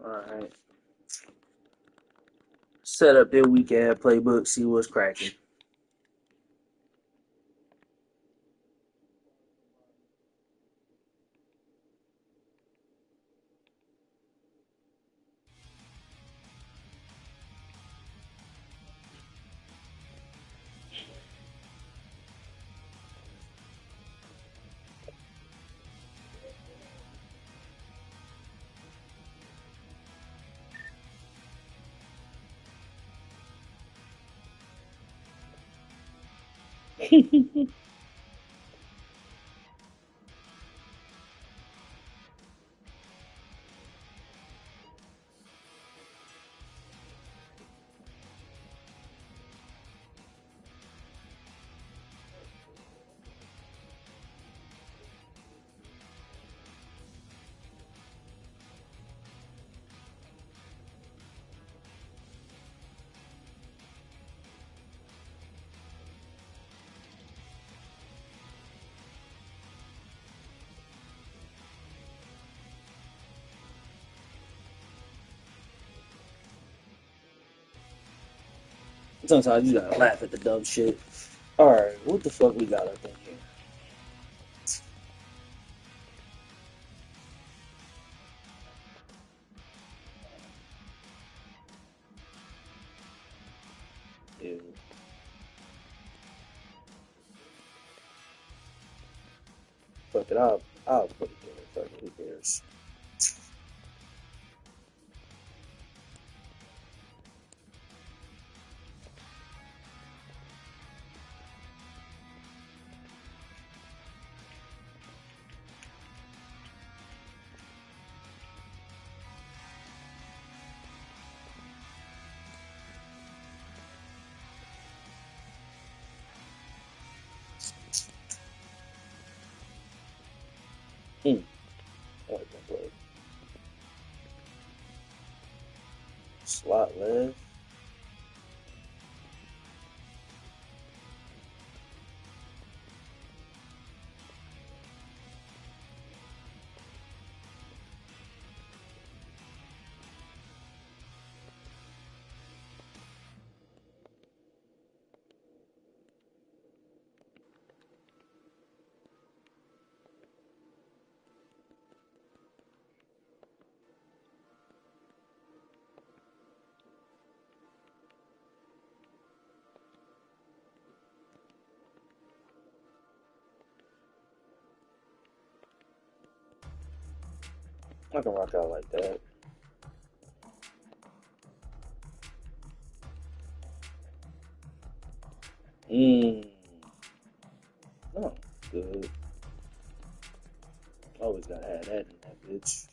Alright. Set up their weekend playbook, see what's cracking. Sometimes you gotta laugh at the dumb shit. Alright, what the fuck we got up in here? Ew. Fuck it, I'll put it there. Fuck it, who cares? Hmm. I like that play. Slot left. I can rock out like that. Mmm. Oh, good. Always gotta have that in that bitch.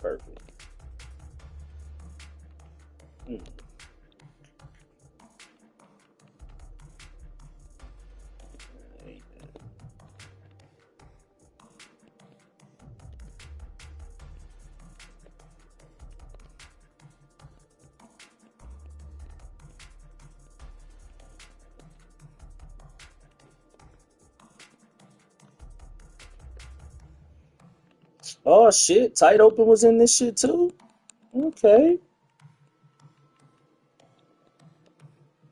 Perfect. Mm. Ain't that. Oh shit, tight open was in this shit too? Okay.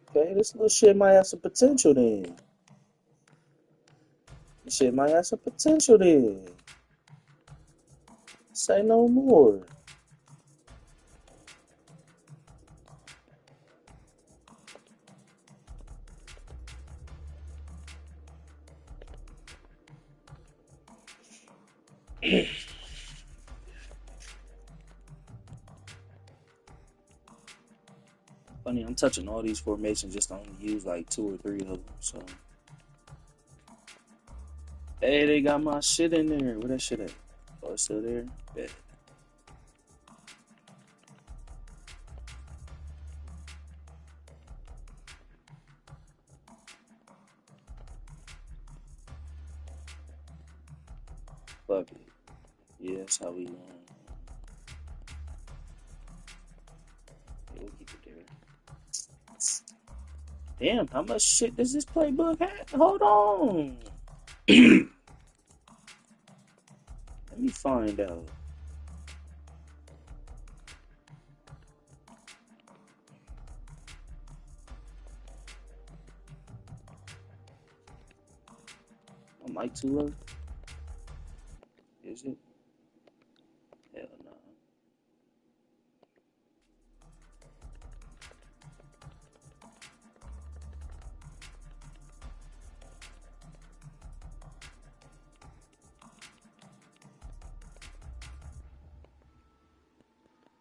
Okay, this little shit might have some potential then. This shit might have some potential then. Say no more. Funny, I'm touching all these formations, just only use like two or three of them. So, hey, they got my shit in there. Where that shit at? Oh, it's still there. Bet. Fuck it. Yeah, that's how we. Yeah, we'll keep it there. Damn, how much shit does this playbook have? Hold on. Let me find out. My mic too low? Is it? Hell no.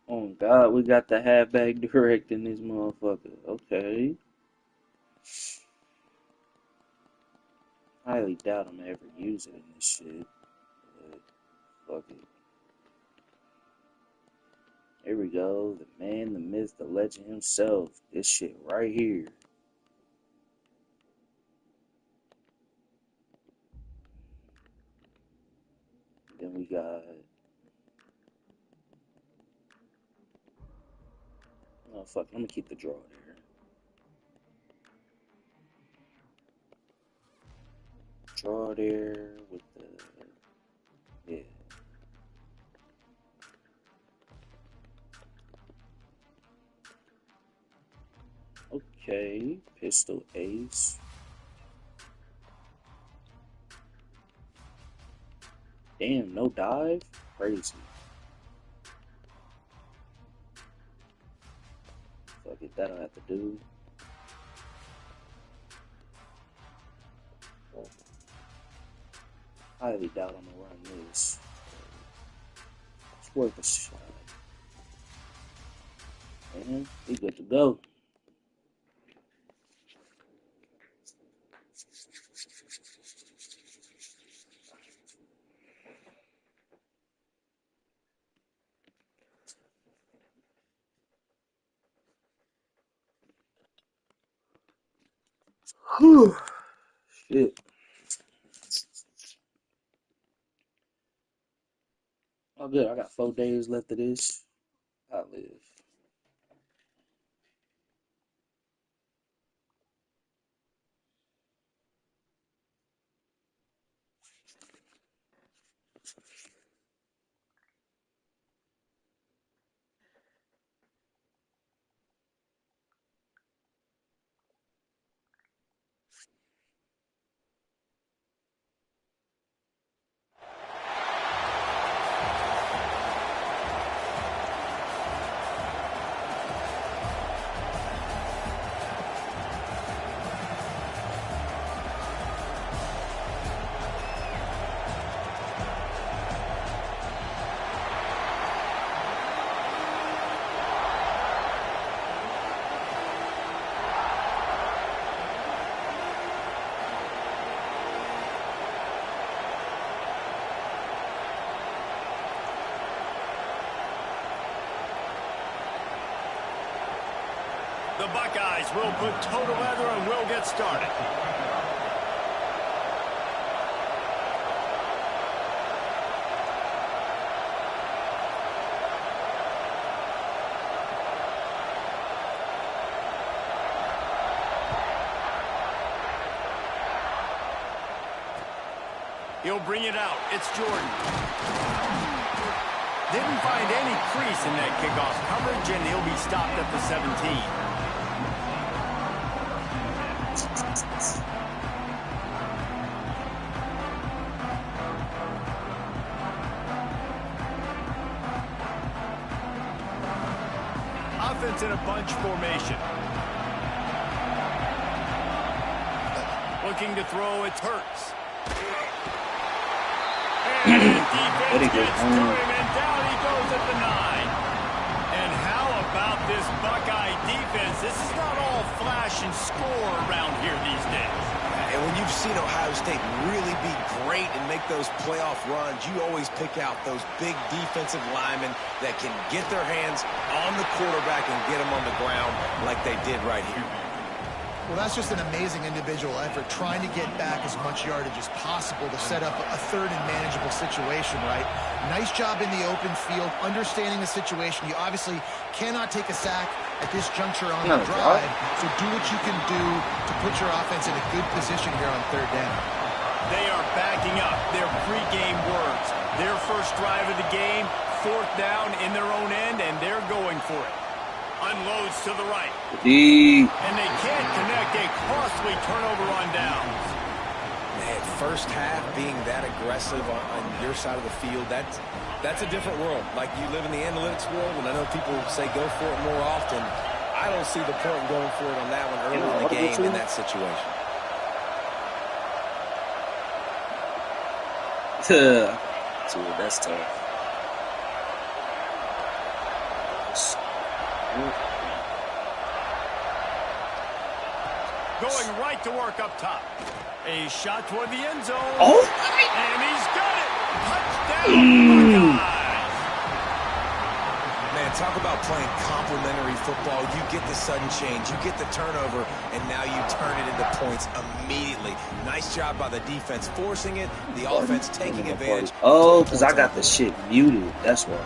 Oh God, we got the halfback direct in this motherfucker. Okay. Highly doubt I'm gonna ever use it in this shit. But fuck it. Here we go. The man, the myth, the legend himself. This shit right here. Then we got. Oh fuck, I'm gonna keep the draw there. Draw there with the. Yeah. Okay. Pistol ace. Damn, no dive? Crazy. Fuck it, that'll have to do. Highly doubt I'm gonna run this. It's worth a shot. And we good to go. Whew. Shit. Oh good, I got 4 days left of this. I live. The Buckeyes will put toe together and will get started. He'll bring it out. It's Jordan. Didn't find any crease in that kickoff coverage, and he'll be stopped at the 17. Offense in a bunch formation. Looking to throw, it's Hurts. And defense gets to him, and down he goes at the 9. And how about this Buckeye defense? This is not all flash and score around here these days. And when you've seen Ohio State really be great and make those playoff runs, you always pick out those big defensive linemen that can get their hands on the quarterback and get him on the ground like they did right here. Well, that's just an amazing individual effort, trying to get back as much yardage as possible to set up a third and manageable situation, right? Nice job in the open field, understanding the situation. You obviously cannot take a sack at this juncture on the drive. So do what you can do to put your offense in a good position here on third down. They are backing up their pregame words. Their first drive of the game, fourth down in their own end, and they're going for it. Unloads to the right. And they can't connect a costly turnover on downs. Man, first half being that aggressive on your side of the field, that's a different world. Like, you live in the analytics world, and I know people say go for it more often. I don't see the point in going for it on that one early in the game in that situation. Dude, that's tough. Going right to work up top. A shot toward the end zone. Oh! And he's got it. Touchdown, Buckeyes. Man, talk about playing complementary football. You get the sudden change, you get the turnover, and now you turn it into points immediately. Nice job by the defense forcing it, the offense taking advantage. Oh, because I got the shit muted. That's why.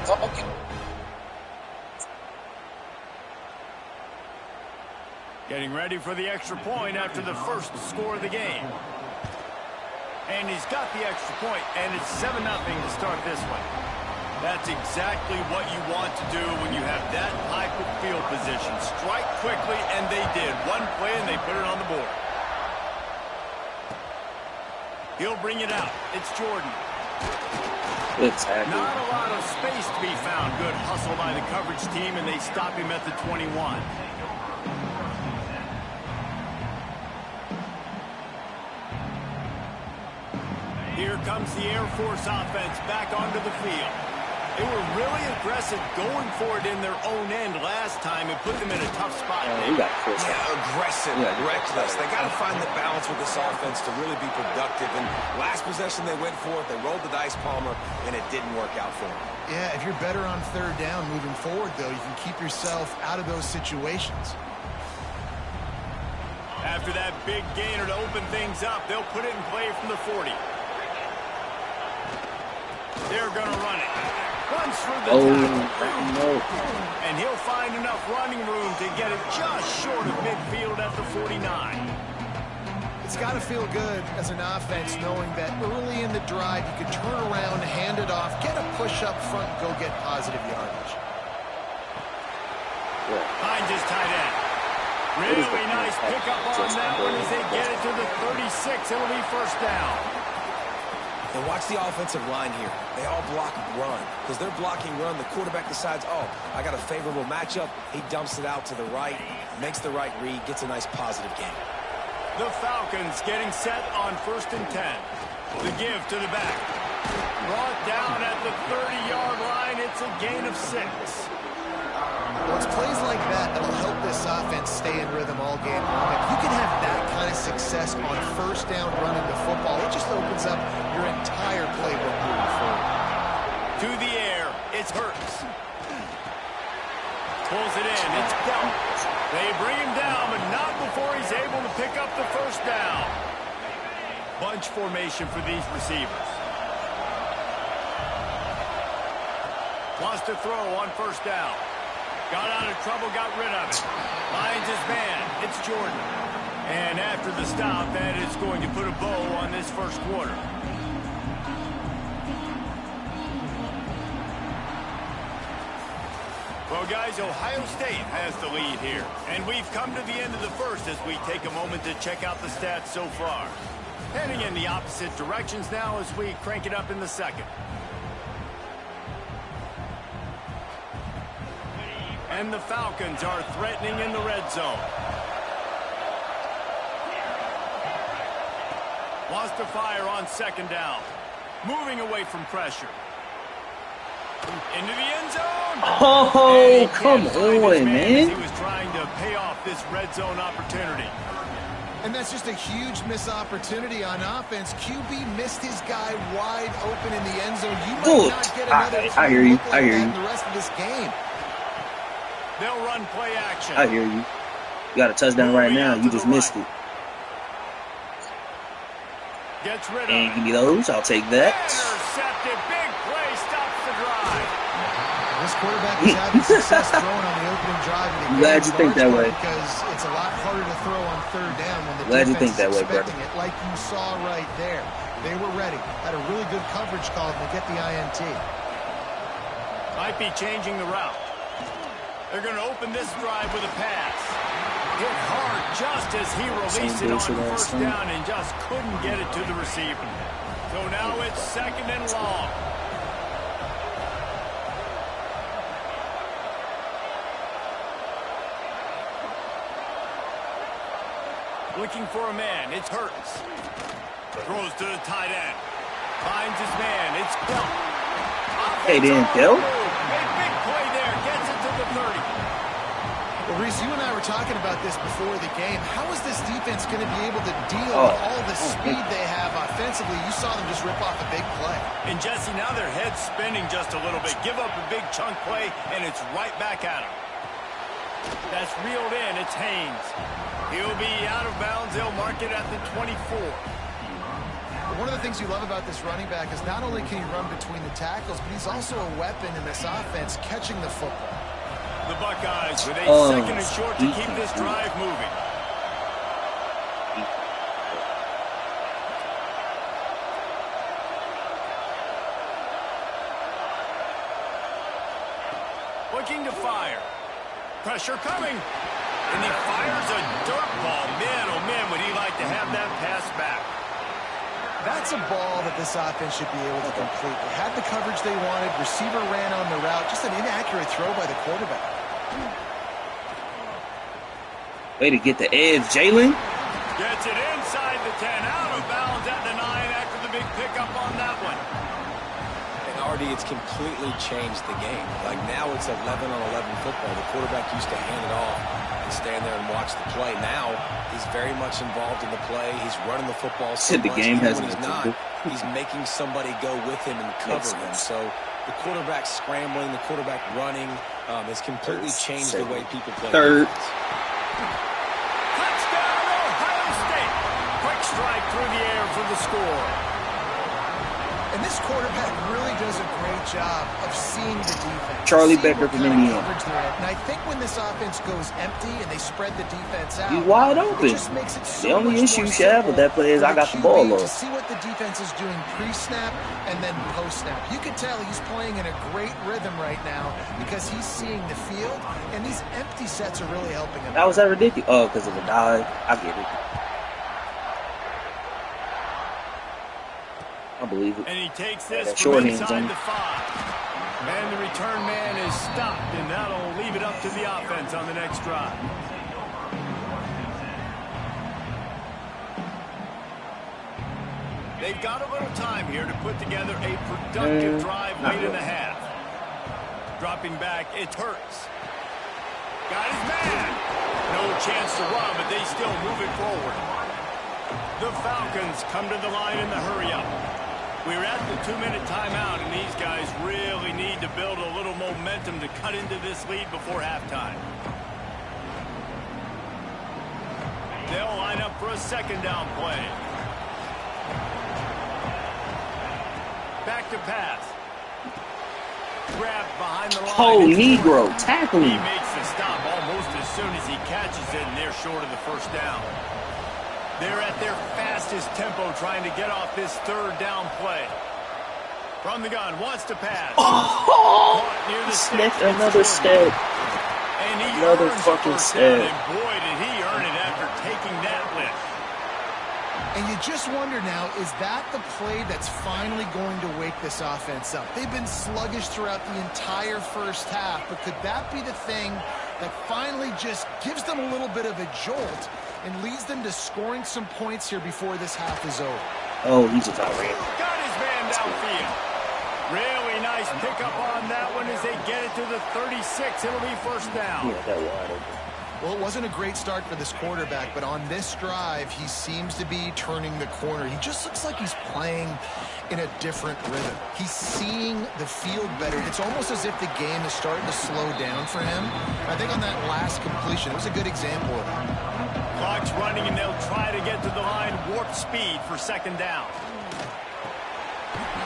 Okay. Getting ready for the extra point after the first score of the game. And he's got the extra point, and it's 7-0 to start this one. That's exactly what you want to do when you have that type of field position. Strike quickly, and they did. One play, and they put it on the board. He'll bring it out. It's Jordan. Exactly. Not a lot of space to be found. Good hustle by the coverage team, and they stop him at the 21. Here comes the Air Force offense back onto the field. They were really aggressive going for it in their own end last time and put them in a tough spot. Aggressive, reckless. They got to find the balance with this offense to really be productive. And last possession they went for it. They rolled the dice, Palmer, and it didn't work out for them. Yeah, if you're better on third down moving forward, though, you can keep yourself out of those situations. After that big gainer to open things up, they'll put it in play from the 40. They're going to run it. Runs through the tackle. No. And he'll find enough running room to get it just short of midfield at the 49. It's got to feel good as an offense knowing that early in the drive you can turn around, hand it off, get a push up front, and go get positive yardage. Hines is tight end. Really nice pickup on that one as they get it to the 36. It'll be first down. And watch the offensive line here. They all block run. Because they're blocking run, the quarterback decides, oh, I got a favorable matchup. He dumps it out to the right, makes the right read, gets a nice positive gain. The Falcons getting set on 1st and 10. The give to the back. Brought down at the 30-yard line. It's a gain of 6. Well, it's plays like that that'll help this offense stay in rhythm all game long. If you can have that kind of success on first down running the football, it just opens up your entire playbook moving forward. To the air, it's Hurts. Pulls it in, it's Dell. They bring him down, but not before he's able to pick up the first down. Bunch formation for these receivers. Wants to throw on first down. Got out of trouble, got rid of it. Finds his man. It's Jordan. And after the stop, that is going to put a bow on this first quarter. Well, guys, Ohio State has the lead here. And we've come to the end of the first as we take a moment to check out the stats so far. Heading in the opposite directions now as we crank it up in the second. And the Falcons are threatening in the red zone. Wants to fire on second down. Moving away from pressure. Into the end zone. Oh, come on, man. He was trying to pay off this red zone opportunity. And that's just a huge missed opportunity on offense. QB missed his guy wide open in the end zone. You might not get another I hear you. look I like hear that you. in the rest of this game. They'll run play action. I hear you. You got a touchdown right now. You just missed it. Gets rid of And it. give me those. I'll take that. Intercepted. Big play stops the drive. This quarterback is having success throwing on the opening drive. I'm glad you think that way. Because it's a lot harder to throw on third down when the Glad you defense think that is way, bro. expecting it, like you saw right there. They were ready. Had a really good coverage call to get the INT. Might be changing the route. They're going to open this drive with a pass. Hit hard just as he released it on first down and just couldn't get it to the receiver. So now it's 2nd and long. Looking for a man. It's Hurts. Throws to the tight end. Finds his man. It's Bell. Hey, didn't Bell? Big play there. Gets it to the 30. Well, Reese, you and I were talking about this before the game. How is this defense going to be able to deal with all the speed they have offensively? You saw them just rip off a big play. And, Jesse, now their head's spinning just a little bit. Give up a big chunk play, and it's right back at them. That's reeled in. It's Haynes. He'll be out of bounds. They'll mark it at the 24. One of the things you love about this running back is not only can he run between the tackles, but he's also a weapon in this offense catching the football. The Buckeyes with 8 seconds and short to keep this drive moving. Looking to fire. Pressure coming. And he fires a dirt ball. Man, oh man, would he like to have that pass back. That's a ball that this offense should be able to complete. They had the coverage they wanted. Receiver ran on the route. Just an inaccurate throw by the quarterback. Way to get the edge, Jalen. Gets it inside the 10. Out of bounds at the 9 after the big pickup on that one. And Artie, it's completely changed the game. Like now it's 11 on 11 football. The quarterback used to hand it off and stand there and watch the play. Now he's very much involved in the play. He's running the football so the much. game Even has when he's not, he's making somebody go with him and cover him. So the quarterback scrambling, the quarterback running has completely changed the way people play. Third. Touchdown, Ohio State. Quick strike through the air for the score. And this quarterback really does a great job of seeing the defense. Charlie Becker from Indiana. And I think when this offense goes empty and they spread the defense out, He's wide open. it just makes it so The only much issue more you should have with that play is for I got the QB ball to off. see what the defense is doing pre-snap and then post-snap. You can tell he's playing in a great rhythm right now because he's seeing the field, and these empty sets are really helping him. How was that ridiculous? Oh, because of the dive. I get it. I believe it. And he takes this That from short inside hand's the 5. And the return man is stopped, and that'll leave it up to the offense on the next drive. They've got a little time here to put together a productive drive late in the half. Dropping back, it hurts. Got his man. No chance to run, but they still move it forward. The Falcons come to the line in the hurry-up. We're at the 2-minute timeout, and these guys really need to build a little momentum to cut into this lead before halftime. They'll line up for a 2nd down play. Back to pass. Grabbed behind the line. Oh, Negro, tackle He him. makes the stop almost as soon as he catches it, and they're short of the 1st down. They're at their fastest tempo trying to get off this 3rd down play. From the gun, wants to pass. Caught near the Sniffed stick. another step. And he Another earns the fucking 1st step. down, and boy, did he earn it after taking that lift. And you just wonder now, is that the play that's finally going to wake this offense up? They've been sluggish throughout the entire 1st half, but could that be the thing that finally just gives them a little bit of a jolt and leads them to scoring some points here before this half is over? Oh, he just outran. Got his man downfield. Really nice pickup on that one as they get it to the 36. It'll be 1st down. Yeah, that wide open. Well, it wasn't a great start for this quarterback, but on this drive, he seems to be turning the corner. He just looks like he's playing in a different rhythm. He's seeing the field better. It's almost as if the game is starting to slow down for him. I think on that last completion, it was a good example of that. Clock's running, and they'll try to get to the line warp speed for 2nd down.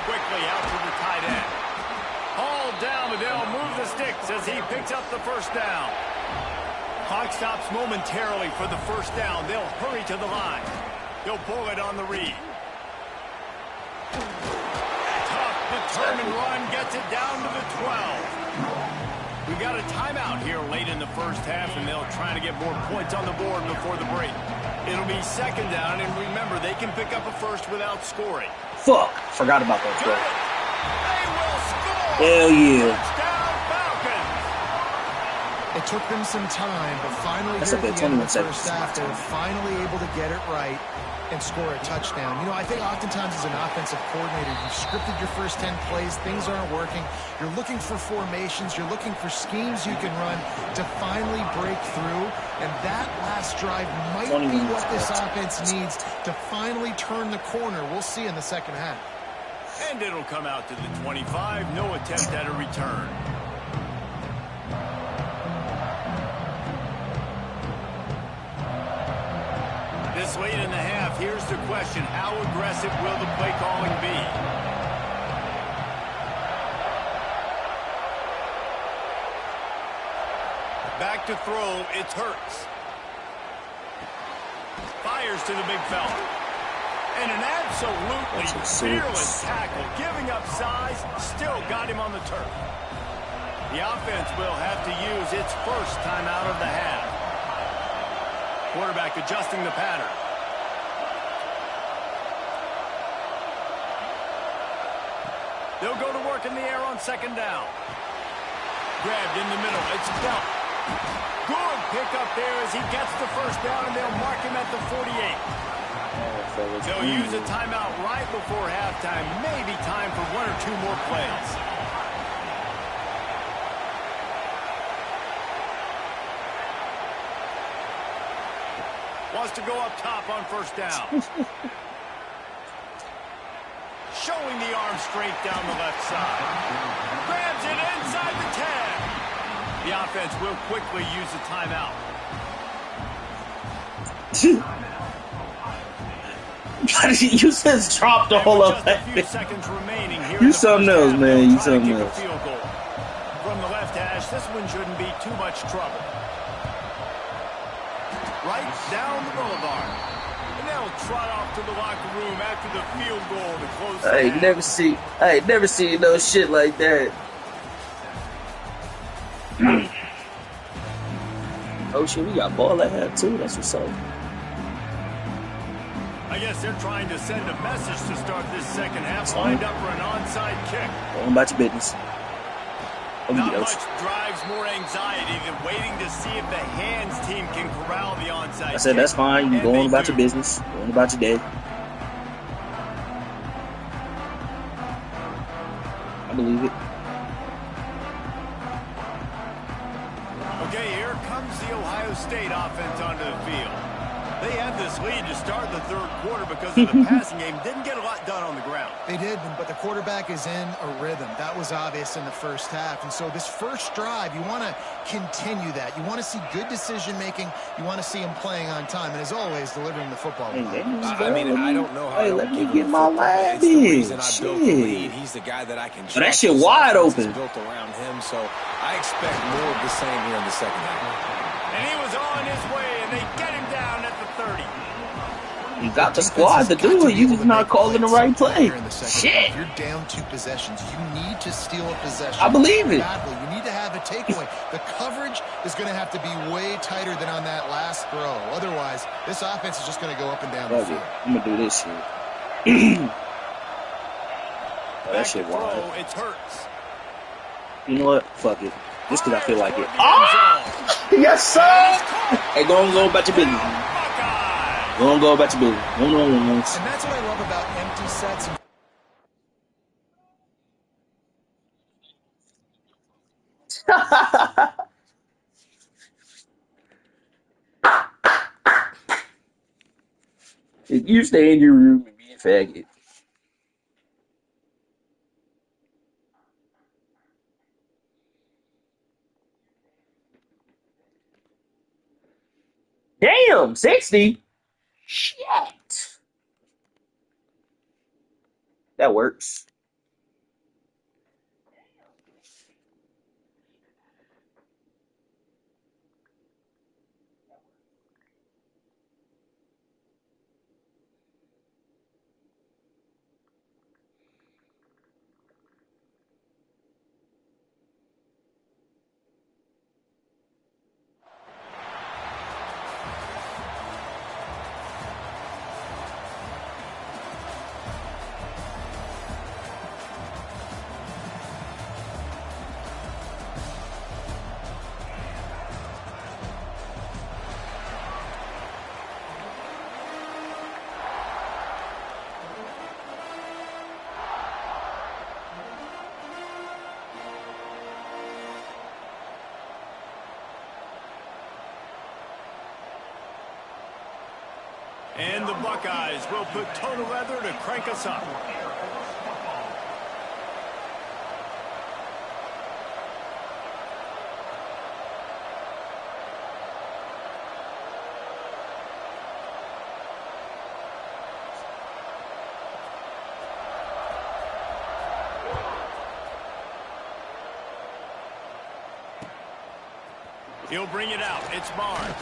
Quickly out to the tight end. Hauled down, but they'll move the sticks as he picks up the first down. Clock stops momentarily for the first down. They'll hurry to the line. He'll pull it on the read. Tough, determined run gets it down to the 12. We've got a timeout here late in the first half, and they'll try to get more points on the board before the break. It'll be second down, and remember, they can pick up a first without scoring. Fuck. Forgot about that play. They will score. Hell yeah. Touchdown, Falcons. It took them some time, but finally That's here okay, at the end of the 21 first seconds. half, they were finally able to get it right and score a touchdown. You know, I think oftentimes as an offensive coordinator, you've scripted your first 10 plays, things aren't working. You're looking for formations, you're looking for schemes you can run to finally break through, and that last drive might be what this offense needs to finally turn the corner. We'll see in the second half. And it'll come out to the 25. No attempt at a return. This late in the half, here's the question. How aggressive will the play calling be? Back to throw, it's Hurts. Fires to the big fella. And an absolutely fearless tackle. Giving up size, still got him on the turf. The offense will have to use its first timeout of the half. Quarterback adjusting the pattern. They'll go to work in the air on second down. Grabbed in the middle. It's Belt. Good pickup there as he gets the first down, and they'll mark him at the 48. They'll use a timeout right before halftime. Maybe time for one or two more plays. Wants to go up top on first down. Showing the arm strength down the left side. Grabs it inside the 10. The offense will quickly use a timeout. You just dropped the whole up. You something else, man. You something else. From the left hash, this one shouldn't be too much trouble. Right down the boulevard. And they'll trot off to the locker room after the field goal to close the half. I ain't never seen no shit like that. Oh shit, we got ball at half too. That's what's up. I guess they're trying to send a message to start this second half. Lined up for an onside kick. Go on about your business. Not much drives more anxiety than waiting to see if the hands team can corral the onside kick. I said that's fine. You go on about your business. Go on about your day. I believe it. Okay, here comes the Ohio State offense onto the field. They had this lead to start the third quarter because of the passing game. Didn't get a lot done on the ground. They did, but the quarterback is in a rhythm. That was obvious in the first half. And so this first drive, you want to continue that. You want to see good decision-making. You want to see him playing on time. And as always, delivering the football. I mean, I don't know how hey, I let don't me give get him my football. line It's the in. reason I built the lead. Shit. He's the guy that I can trust. But that shit wide This offense open. is built around him, so I expect more of the same here in the second half. And he was on his way, and they get him down at the 30. You got the squad to do it. You just not calling the right play. Shit. If you're down 2 possessions, you need to steal a possession. I believe it. Badly. You need to have a takeaway. The coverage is going to have to be way tighter than on that last throw. Otherwise, this offense is just going to go up and down the field. I'm going to do this shit. Oh, that shit wild. It's Hurts. You know what? Fuck it. Just because I feel like it. Ah! Yes, sir! Hey, go about your business. Go about your business. And that's what I love about empty sets. If you stay in your room and be a faggot. Damn, 60? Shit. That works. And the Buckeyes will put total leather to crank us up. He'll bring it out. It's Barnes.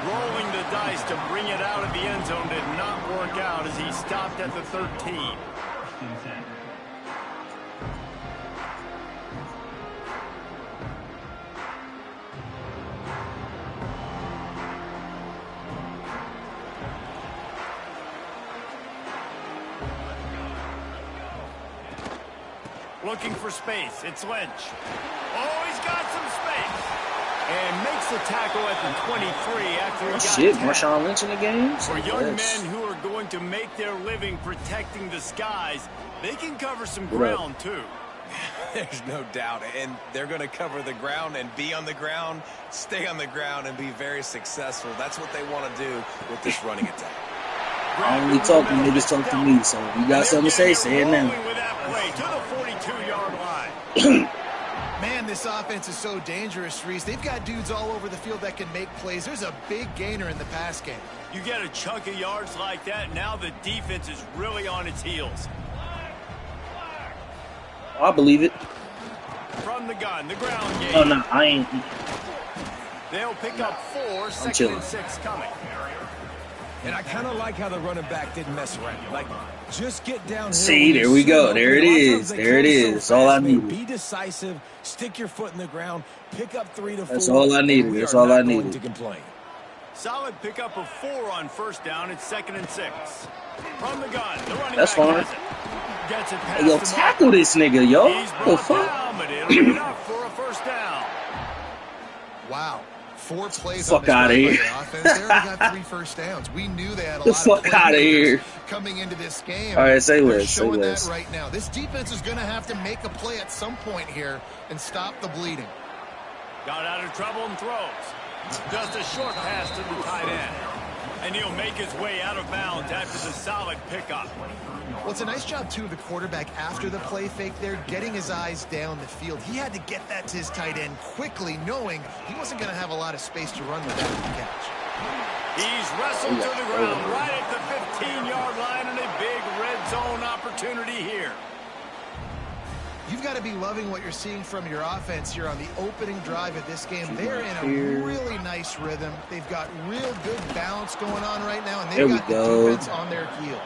Rolling the dice to bring it out of the end zone did not work out as he stopped at the 13. Looking for space. It's Lynch. Oh, he's got some space. And makes the tackle at the 23 after he got shit, Marshawn Lynch in the game? For young men who are going to make their living protecting the skies, they can cover some ground too. There's no doubt. And they're going to cover the ground and be on the ground, stay on the ground, and be very successful. That's what they want to do with this running attack. I only talk to niggas talk to me, so if you got something to say it now. With that play to the 42-yard line. Man, this offense is so dangerous, Reese. They've got dudes all over the field that can make plays. There's a big gainer in the pass game. You get a chunk of yards like that, now the defense is really on its heels. I believe it. From the gun, the ground game. Oh, no, I ain't. They'll pick up 4, second and 6 coming. And I kind of like how the running back didn't mess around. Like, just get down. See, there we go. There it is. There it is. That's all I needed. Be decisive. Stick your foot in the ground. Pick up 3 to 4. That's all I needed. That's all I needed. To complain. Solid pickup of 4 on first down. It's second and 6. From the gun, the running That's back fine. Gets it past Hey, yo, tackle this nigga, yo. He's The fuck? down, but it'll be enough for a first down. Wow. 4 plays Fuck on this outta drive by here. the offense. They already got 3 first downs. We knew they had a The lot fuck of outta here. coming into this game. All right, say They're less. Say showing less. that right now. This defense is going to have to make a play at some point here and stop the bleeding. Got out of trouble and throws. Just a short pass to the tight end. And he'll make his way out of bounds after the solid pickup. Well, it's a nice job, too, of the quarterback after the play fake there, getting his eyes down the field. He had to get that to his tight end quickly, knowing he wasn't going to have a lot of space to run with that catch. He's wrestled to the ground right at the 15-yard line and a big red zone opportunity here. You've got to be loving what you're seeing from your offense here on the opening drive of this game. They're in a really nice rhythm. They've got real good balance going on right now, and they've got the defense on their heels.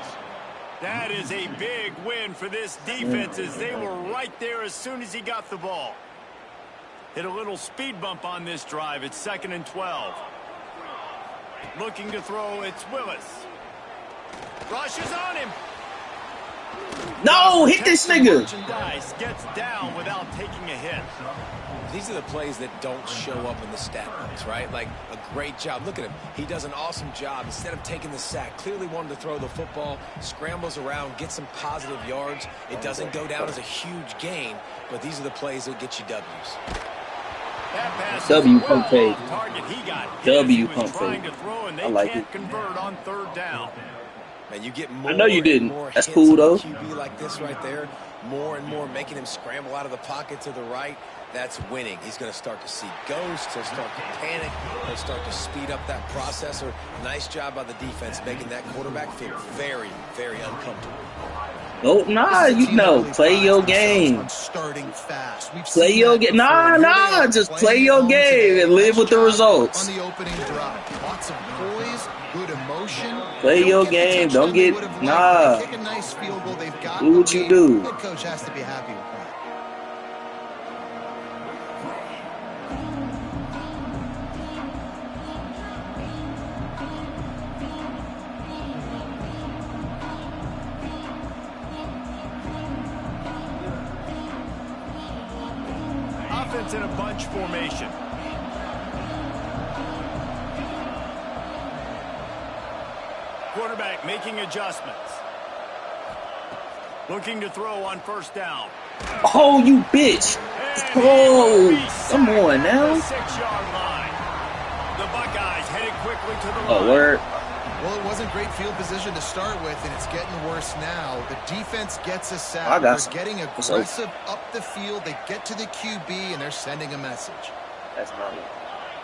That is a big win for this defense as they were right there as soon as he got the ball. Hit a little speed bump on this drive. It's second and 12. Looking to throw, it's Willis. Rushes on him. No, hit this nigga. Merchandise gets down without taking a hit. These are the plays that don't show up in the stat books, right? Like a great job. Look at him. He does an awesome job. Instead of taking the sack, clearly wanted to throw the football, scrambles around, get some positive yards. It doesn't go down as a huge gain, but these are the plays that get you W's. That pass W pump fake. target he got. W He was pump trying fake. to throw, and they I like can't it. convert on third down. Man, you get more I know you didn't. more That's hits cool, on though. a QB like this right there, more and more making him scramble out of the pocket to the right. That's winning. He's going to start to see ghosts. He'll start to panic. He'll start to speed up that processor. Nice job by the defense making that quarterback feel very, very uncomfortable. No, nah, you know, play your game. Starting fast. Play your game. Nah, just play your game and live with the results. On the opening drive, lots of poise, good emotion. Play your game. Don't get nah. Kick a nice field goal. They've got Do what you do. Head coach has to be happy with that. Offense in a bunch formation. Quarterback making adjustments. Looking to throw on first down. Oh, you bitch. Oh, come on now. The 6-yard line. The Buckeyes headed quickly to the line. Oh, word. Well, it wasn't great field position to start with, and it's getting worse now. The defense gets a sack. They're getting aggressive up the field. They get to the QB, and they're sending a message. That's not it.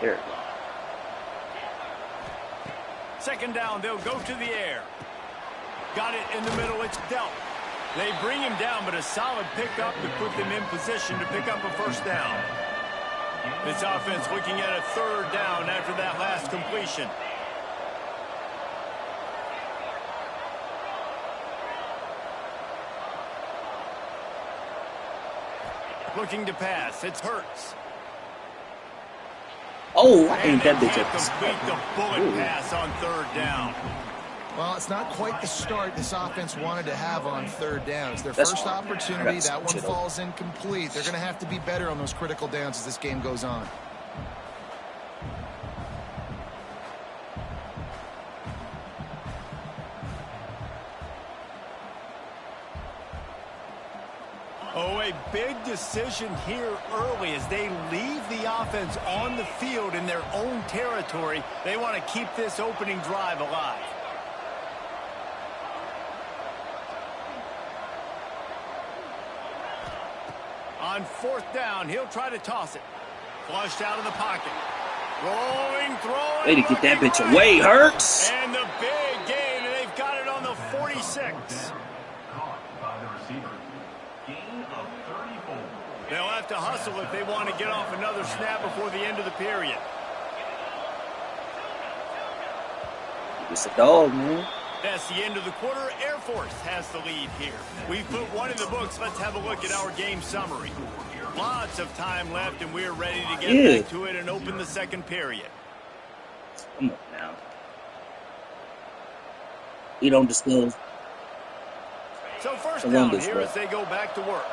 There it goes. Second down, they'll go to the air. Got it in the middle, it's dealt. They bring him down, but a solid pickup to put them in position to pick up a first down. This offense looking at a third down after that last completion. Looking to pass, it's Hurts. Oh, I ain't that bitch up. Complete the bullet pass on third down. Well, it's not quite the start this offense wanted to have on third down. It's their first opportunity. That one falls incomplete. They're going to have to be better on those critical downs as this game goes on. Oh, a big decision here early as they leave the offense on the field in their own territory. They want to keep this opening drive alive. On fourth down, he'll try to toss it. Flushed out of the pocket. Rolling, throwing. Way to get that bitch away, Hurts. And the big gain, and they've got it on the 46. They'll have to hustle if they want to get off another snap before the end of the period. It's a dog, man. That's the end of the quarter. Air Force has the lead here. We've put one in the books. Let's have a look at our game summary. Lots of time left, and we're ready to get back to it and open the second period. Come on now. You don't disclose. So first down here as they go back to work.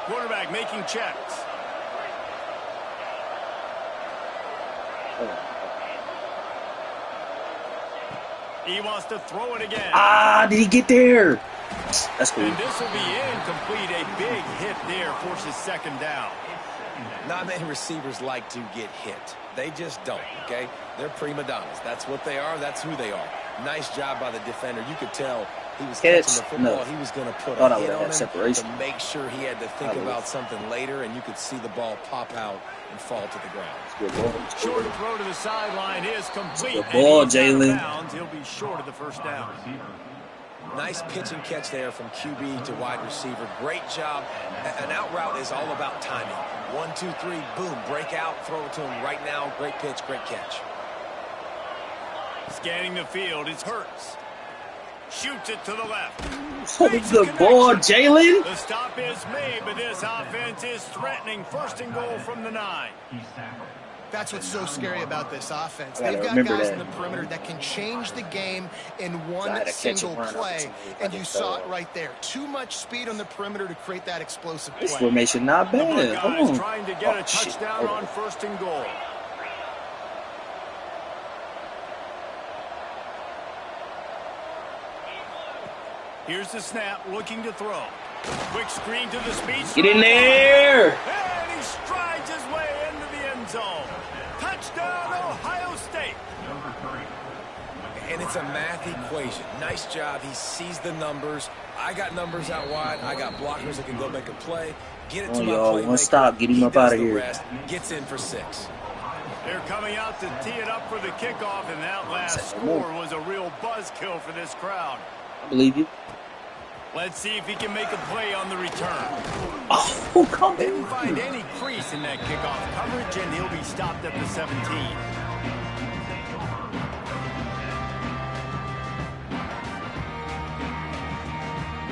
Quarterback making checks. He wants to throw it again. Ah, did he get there? That's cool. And this will be incomplete. A big hit there forces second down. Not many receivers like to get hit. They just don't, okay? They're prima donnas. That's what they are. That's who they are. Nice job by the defender. You could tell he was catching the football. He was going to put a hit on him to make sure he had to think about something later, and you could see the ball pop out and fall to the ground. Short throw to the sideline is complete. Good ball, Jalen. He'll be short of the first down. Nice pitch and catch there from QB to wide receiver. Great job. An out route is all about timing. 1, 2, 3, boom, break out, throw it to him right now. Great pitch, great catch. Scanning the field, it's Hurts. Shoots it to the left. Good ball, Jalen. The stop is made, but this offense is threatening. First and goal from the 9. That's what's so scary about this offense. They've got guys in the perimeter that can change the game in one single play, and you saw it right there. Too much speed on the perimeter to create that explosive play. This formation not bad. The Buckeyes trying to get a touchdown on first and goal. Here's the snap, looking to throw. Quick screen to the speed. Get in there! And he strides his way into the end zone. Touchdown, Ohio State. And it's a math equation. Nice job. He sees the numbers. I got numbers out wide. I got blockers that can go make a play. Get it to my playmaker. One stop. Get him up out of here. Gets in for 6. They're coming out to tee it up for the kickoff, and that last score was a real buzzkill for this crowd. I believe you. Let's see if he can make a play on the return. Oh, come on. Didn't find any crease in that kickoff coverage, and he'll be stopped at the 17.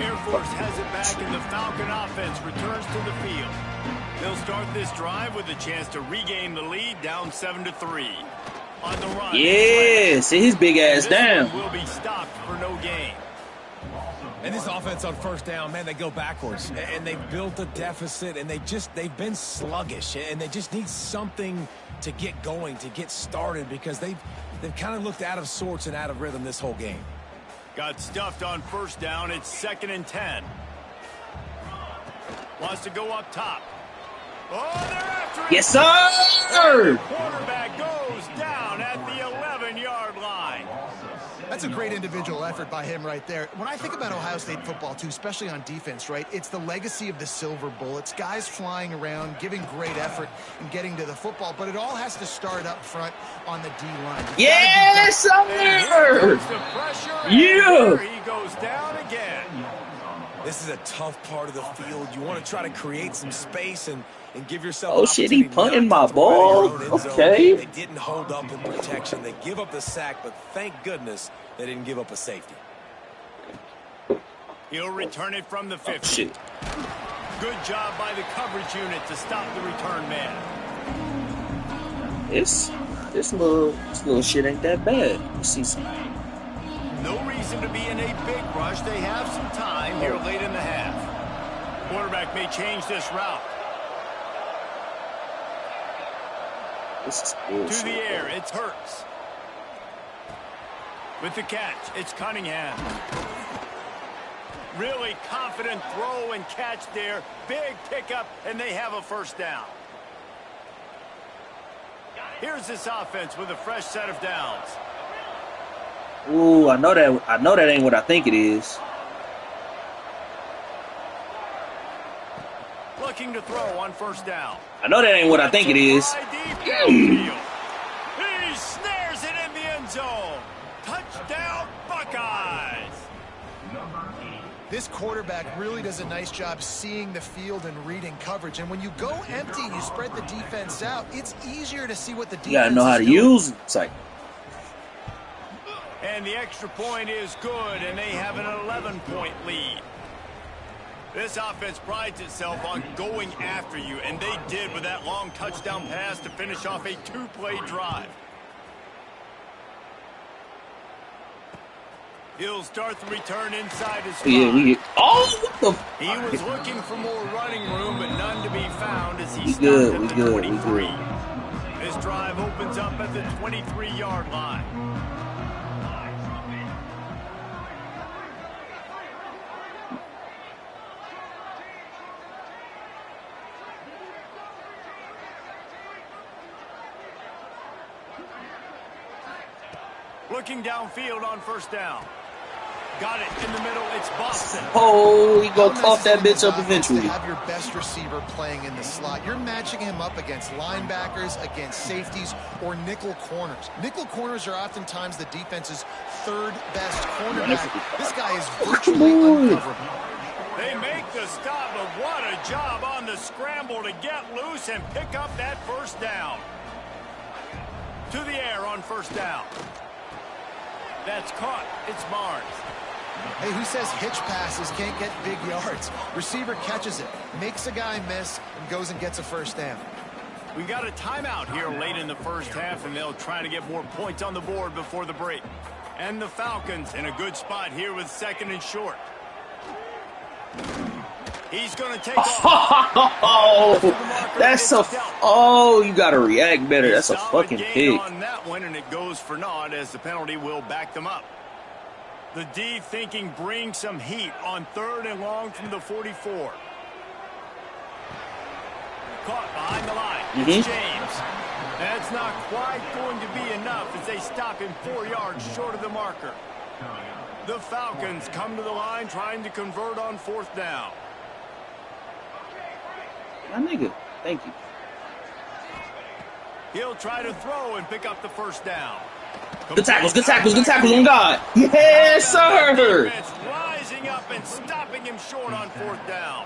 Air Force has it back, and the Falcon offense returns to the field. They'll start this drive with a chance to regain the lead, down 7-3. On the run. Yeah, sit his big ass down. Will be stopped for no gain. And this offense on first down, man, they go backwards. And they've built a deficit, and they've been sluggish. And they just need something to get going, to get started, because they've kind of looked out of sorts and out of rhythm this whole game. Got stuffed on first down. It's 2nd and 10. Wants to go up top. Oh, they're after him. Yes, sir! Quarterback goes down at a great individual effort by him right there. When I think about Ohio State football, too, especially on defense, right, it's the legacy of the silver bullets, guys flying around, giving great effort and getting to the football, but it all has to start up front on the D-line. Yes, sir! Yeah! He goes down again. This is a tough part of the field. You want to try to create some space and give yourself. Oh shit, he punting my ball. Okay. They didn't hold up in protection. They give up the sack, but thank goodness they didn't give up a safety. He'll return it from the 50. Oh, shit. Good job by the coverage unit to stop the return man. This little shit ain't that bad. Let's see some. No reason to be in a big rush. They have some time here late in the half. Quarterback may change this route. This is bullshit. To the air, it's Hurts. With the catch, it's Cunningham. Really confident throw and catch there. Big pickup, and they have a first down. Here's this offense with a fresh set of downs. Ooh, I know that ain't what I think it is. Looking to throw on first down. I know that ain't what I think it is. He snares it in the end zone. Touchdown, Buckeyes. This quarterback really does a nice job seeing the field and reading coverage. And when you go empty and you spread the defense out, it's easier to see what the defense is doing. You gotta know how to use it. It's like. And the extra point is good, and they have an 11-point lead. This offense prides itself on going after you, and they did with that long touchdown pass to finish off a two-play drive. He'll start the return inside his spot. Yeah, oh, what the? He was looking for more running room, but none to be found as he stopped good, at we the good, 23. This drive opens up at the 23-yard line. Looking downfield on first down. Got it in the middle. It's Boston. Oh, he gonna cough that bitch up eventually. To have your best receiver playing in the slot. You're matching him up against linebackers, against safeties, or nickel corners. Nickel corners are oftentimes the defense's third best cornerback. This guy is virtually uncoverable. They make the stop, but what a job on the scramble to get loose and pick up that first down. To the air on first down. That's caught. It's Barnes. Hey, who says hitch passes can't get big yards? Receiver catches it, makes a guy miss, and goes and gets a first down. We got a timeout here late in the first half, and they'll try to get more points on the board before the break. And the Falcons in a good spot here with second and short. He's going to take off. Oh, that's a. Oh, you got to react better. That's a fucking pick. On that one, and it goes for naught as the penalty will back them up. The D thinking bring some heat on third and long from the 44. Caught behind the line. It's James. That's not quite going to be enough as they stop him 4 yards short of the marker. The Falcons come to the line trying to convert on fourth down. My nigga, thank you. He'll try to throw and pick up the first down. Good tackles on God. Yes, sir. Rising up and stopping him short on fourth down.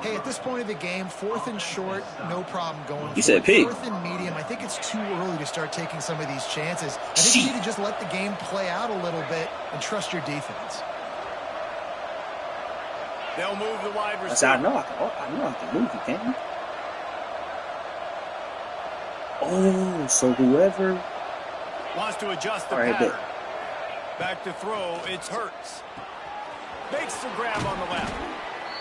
Hey, at this point of the game, fourth and short, no problem going. You said pick. Fourth and medium, I think it's too early to start taking some of these chances. I think you need to just let the game play out a little bit and trust your defense. They'll move the wide receiver. I know I can move. You can. Oh, so whoever wants to adjust the pattern. Back to throw, it's Hurts. Makes the grab on the left.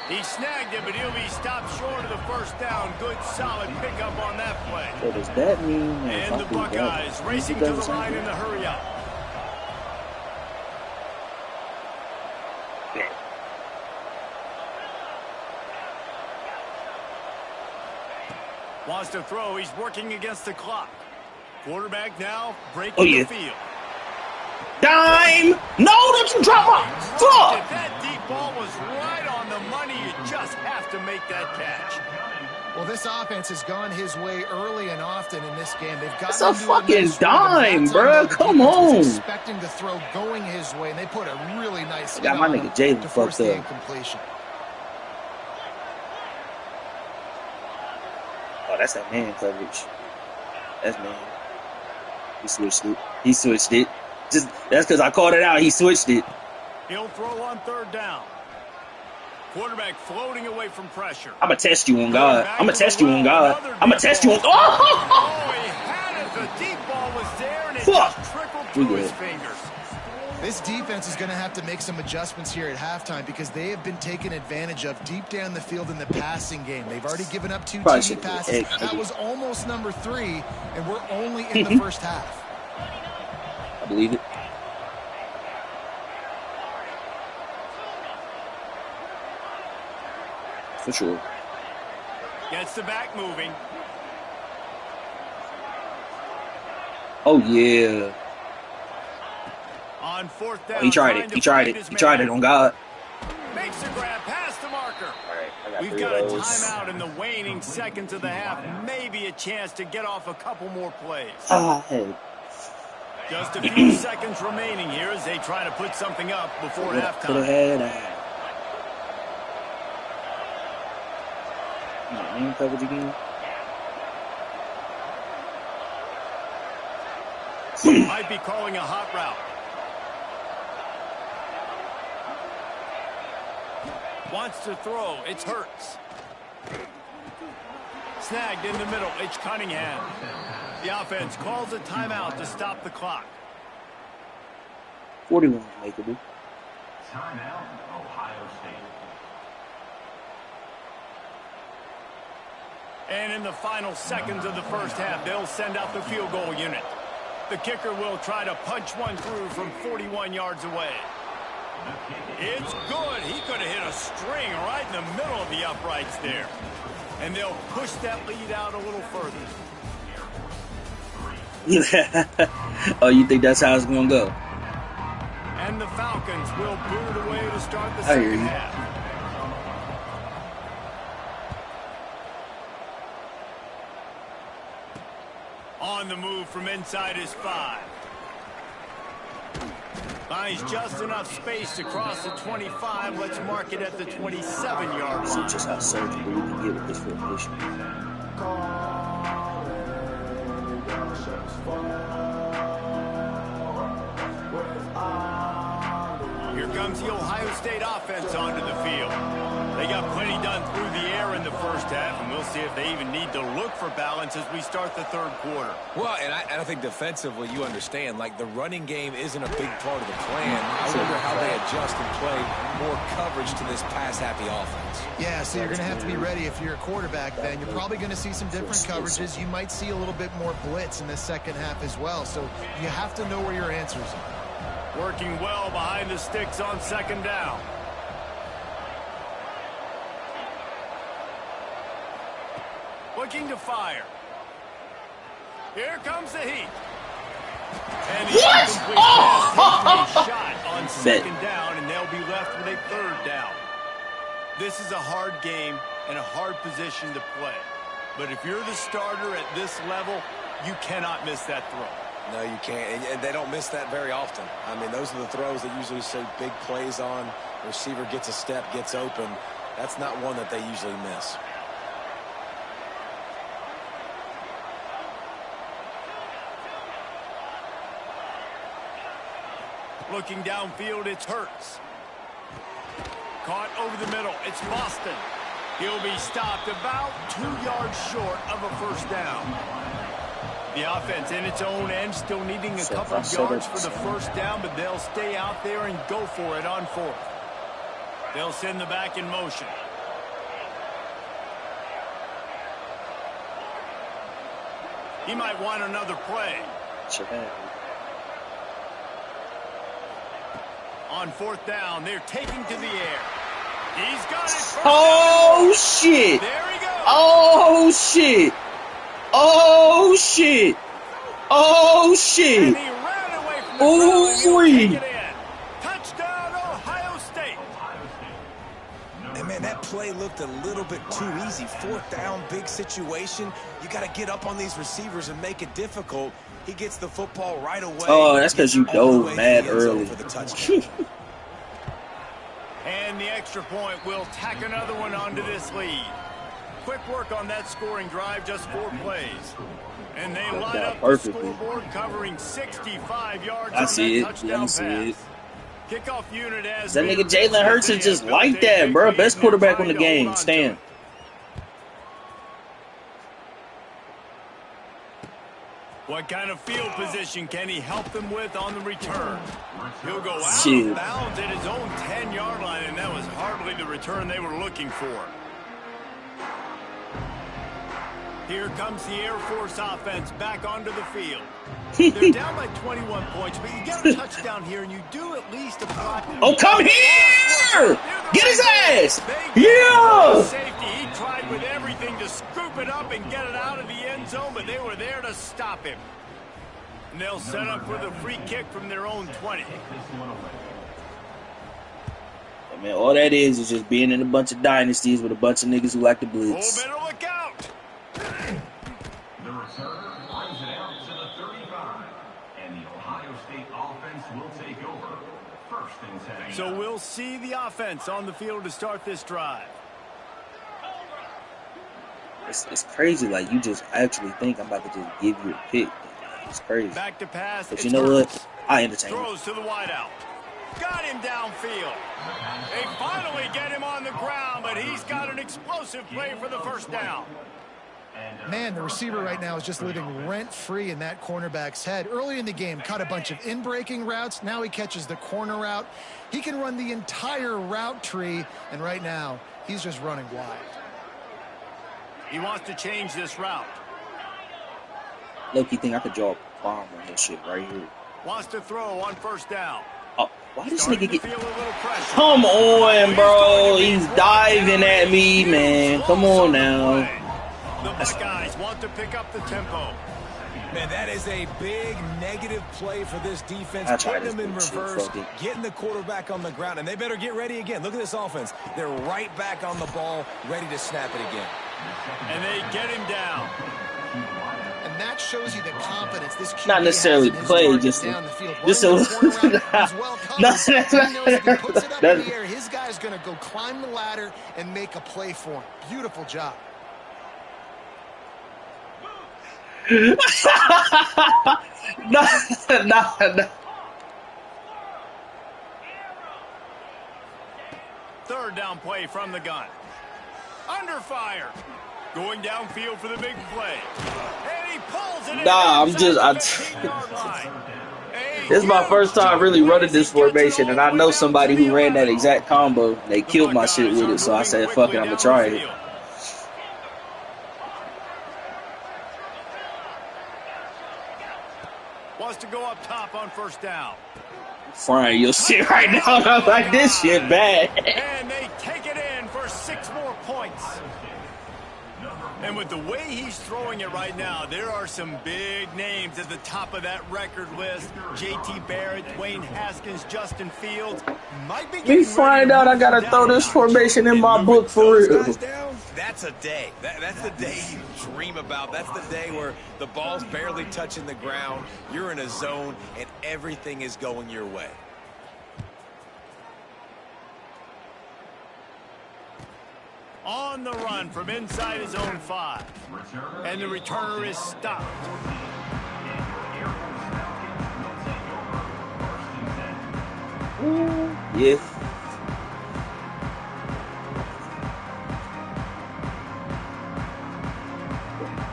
He snagged it, but he'll be stopped short of the first down. Good, solid pickup on that play. So does that mean? And the Buckeyes racing to the line in the hurry up. Wants to throw. He's working against the clock. Quarterback now breaking the field. Dime! No, don't you drop my fuck! That deep ball was right on the money. You just have to make that catch. Well, this offense has gone his way early and often in this game. They've got It's a fucking dime, bro. Come on. Expecting the throw going his way, and they put a really nice. I got my nigga Jalen fucked up. Incompletion. Oh, that's that man coverage. That's man. He switched it. He switched it. Just that's because I called it out. He switched it. He'll throw on third down. Quarterback floating away from pressure. I'm going to test you on God. I'm going to test you on God. I'm going to test you on... Oh! He had it. The deep ball was there, and it Fuck. just trickled through his fingers. This defense is going to have to make some adjustments here at halftime because they have been taken advantage of deep down the field in the passing game. They've already given up 2 TD passes. That was almost number 3, and we're only in the first half. I believe it. For sure. Gets the back moving. Oh, yeah. On fourth down. Oh, he tried it. He tried it. He tried it on God. Makes a grab past the marker. All right, I got We've got a timeout in the waning seconds of the half. Maybe a chance to get off a couple more plays. Hey. Just a few seconds remaining here as they try to put something up before halftime. Man coverage again. Might be calling a hot route. Wants to throw. It's Hurts. Snagged in the middle. It's Cunningham. The offense calls a timeout to stop the clock. 41 makeable. Timeout, Ohio State. And in the final seconds of the first half, they'll send out the field goal unit. The kicker will try to punch one through from 41 yards away. It's good. He could have hit a string right in the middle of the uprights there. And they'll push that lead out a little further. Oh, you think that's how it's going to go? And the Falcons will boot it away to start the second half. On the move from inside his 5. Finds just enough space to cross the 25. Let's mark it at the 27-yard line. See just how surgical you can get with this formation. Here comes the Ohio State offense onto the field. They got plenty done through the air in the first half, and we'll see if they even need to look for balance as we start the third quarter. Well, and I think defensively, you understand, like the running game isn't a big part of the plan. I wonder how they adjust and play more coverage to this pass-happy offense. Yeah, so you're going to have to be ready if you're a quarterback then. You're probably going to see some different coverages. You might see a little bit more blitz in the second half as well, so you have to know where your answers are. Working well behind the sticks on second down. Looking to fire. Here comes the heat. And he's incomplete pass taking a shot on second down, and they'll be left with a third down. This is a hard game and a hard position to play. But if you're the starter at this level, you cannot miss that throw. No, you can't, and they don't miss that very often. I mean, those are the throws that usually say big plays on. The receiver gets a step, gets open. That's not one that they usually miss. Looking downfield, it's Hurts. Caught over the middle, it's Boston. He'll be stopped about 2 yards short of a first down. The offense in its own end still needing a couple of yards for the first down, but they'll stay out there and go for it on fourth. They'll send the back in motion. He might want another play. On fourth down, they're taking to the air. He's got it. Oh, shit. There he goes. Oh, shit. Oh, shit. Oh, shit. And he ran away from on the ground, and he'll take it in. Touchdown, Ohio State. And man, that play looked a little bit too easy. 4th down, big situation. You got to get up on these receivers and make it difficult. He gets the football right away. Oh, that's because you dove mad early. And the extra point will tack another one onto this lead. Quick work on that scoring drive, just 4 plays. And they line up the scoreboard covering 65 yards on that touchdown pass. Kickoff unit has that nigga Jalen Hurts is just like that, bro. Best quarterback in the game. Stan. What kind of field position can he help them with on the return? He'll go out of bounds at his own 10-yard line, and that was hardly the return they were looking for. Here comes the Air Force offense back onto the field. They're down by 21 points, but you get a touchdown here, and you do at least apply. Oh, come here! Get his ass! Yeah! Safety. He tried with everything to scoop it up and get it out of the end zone, but they were there to stop him. And they'll set up for the free kick from their own 20. I mean, all that is just being in a bunch of dynasties with a bunch of niggas who like to blitz. Oh, better look out! The returner lines it out to the 35, and the Ohio State offense will take over. 1st and 10. So we'll see the offense on the field to start this drive. It's crazy, like, you just actually think I'm about to just give you a pick. It's crazy. Back to pass. But you know what? I entertain you. Throws to the wideout. Got him downfield. They finally get him on the ground, but he's got an explosive play for the 1st down. Man, the receiver right now is just living rent-free in that cornerback's head. Early in the game, caught a bunch of in-breaking routes. Now he catches the corner route. He can run the entire route tree, and right now, he's just running wide. He wants to change this route. Look, you think I could draw a bomb on this shit right here? Wants to throw on 1st down. Oh, why does nigga get... Pressure. Come on, bro. He's diving at me, man. Come on now. The Buckeyes want to pick up the tempo. Man, that is a big negative play for this defense. Putting them in reverse, getting the quarterback on the ground, and they better get ready again. Look at this offense. They're right back on the ball, ready to snap it again. And they get him down. And that shows you the confidence this QB not necessarily play, just down the field. Just a well he knows if he puts it up in the air, his guy's going to go climb the ladder and make a play for him. Beautiful job. No. 3rd down play from the gun. Under fire. Going downfield for the big play. And he pulls it in. Nah, I'm just... This is my first time really running this formation, and I know somebody who ran that exact combo. They killed my shit with it, so I said, fuck it, I'm going to try it. Wants to go up top on 1st down. Frying your shit right now. I'm like, this shit bad. And they take it in for 6 more points. And with the way he's throwing it right now, there are some big names at the top of that record list. J.T. Barrett, Dwayne Haskins, Justin Fields. Might be we find out I got to throw this formation in my book for real. That's a day. That's the day you dream about. That's the day where the ball's barely touching the ground. You're in a zone, and everything is going your way. On the run from inside his own 5. And the returner is stopped. Yeah.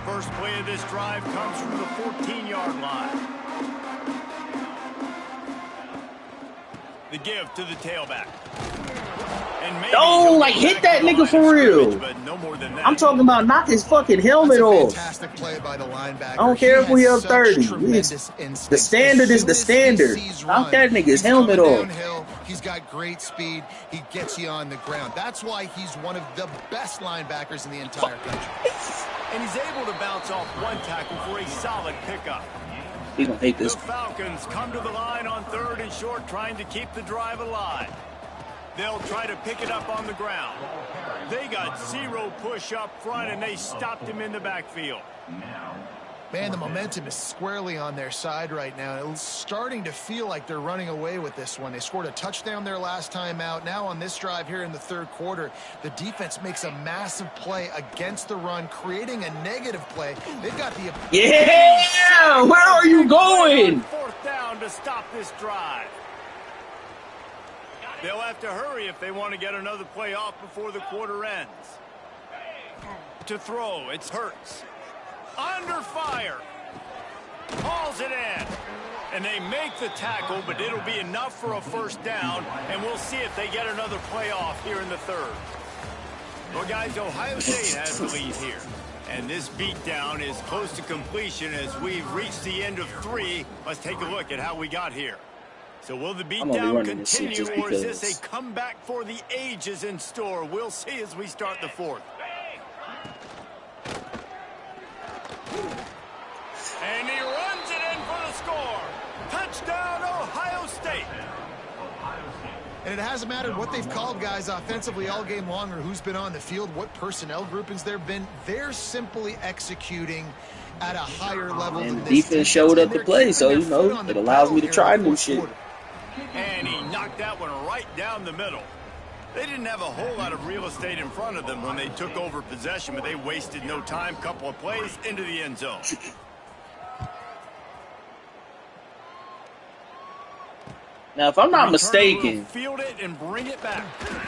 First play of this drive comes from the 14-yard line. The give to the tailback. Oh, like hit that nigga for real. I'm talking about knock his fucking helmet off. Fantastic play by the linebacker. I don't care if we up 30. The standard is the standard. Knock that nigga's helmet off. He's got great speed. He gets you on the ground. That's why he's one of the best linebackers in the entire country. And he's able to bounce off one tackle for a solid pickup. He's going to hate this. The Falcons come to the line on 3rd and short, trying to keep the drive alive. They'll try to pick it up on the ground. They got 0 push up front, and they stopped him in the backfield. Man, the momentum is squarely on their side right now. It's starting to feel like they're running away with this one. They scored a touchdown their last time out. Now on this drive here in the 3rd quarter, the defense makes a massive play against the run, creating a negative play. They've got the... Yeah! Where are you going? 4th down to stop this drive. They'll have to hurry if they want to get another play off before the quarter ends. To throw, it's Hurts. Under fire. Hauls it in. And they make the tackle, but it'll be enough for a 1st down, and we'll see if they get another play off here in the 3rd. Well, guys, Ohio State has the lead here. And this beatdown is close to completion as we've reached the end of 3. Let's take a look at how we got here. So will the beatdown continue, or is this a comeback for the ages in store? We'll see as we start the 4th. And he runs it in for the score. Touchdown, Ohio State. And it hasn't mattered what they've called guys offensively all game long or who's been on the field, what personnel groupings there have been. They're simply executing at a higher level and than the this defense showed up to play, so, you know, it allows me to try new shit. And he knocked that one right down the middle. They didn't have a whole lot of real estate in front of them when they took over possession, but they wasted no time. Couple of plays into the end zone. Now, if I'm not mistaken, field it and bring it back.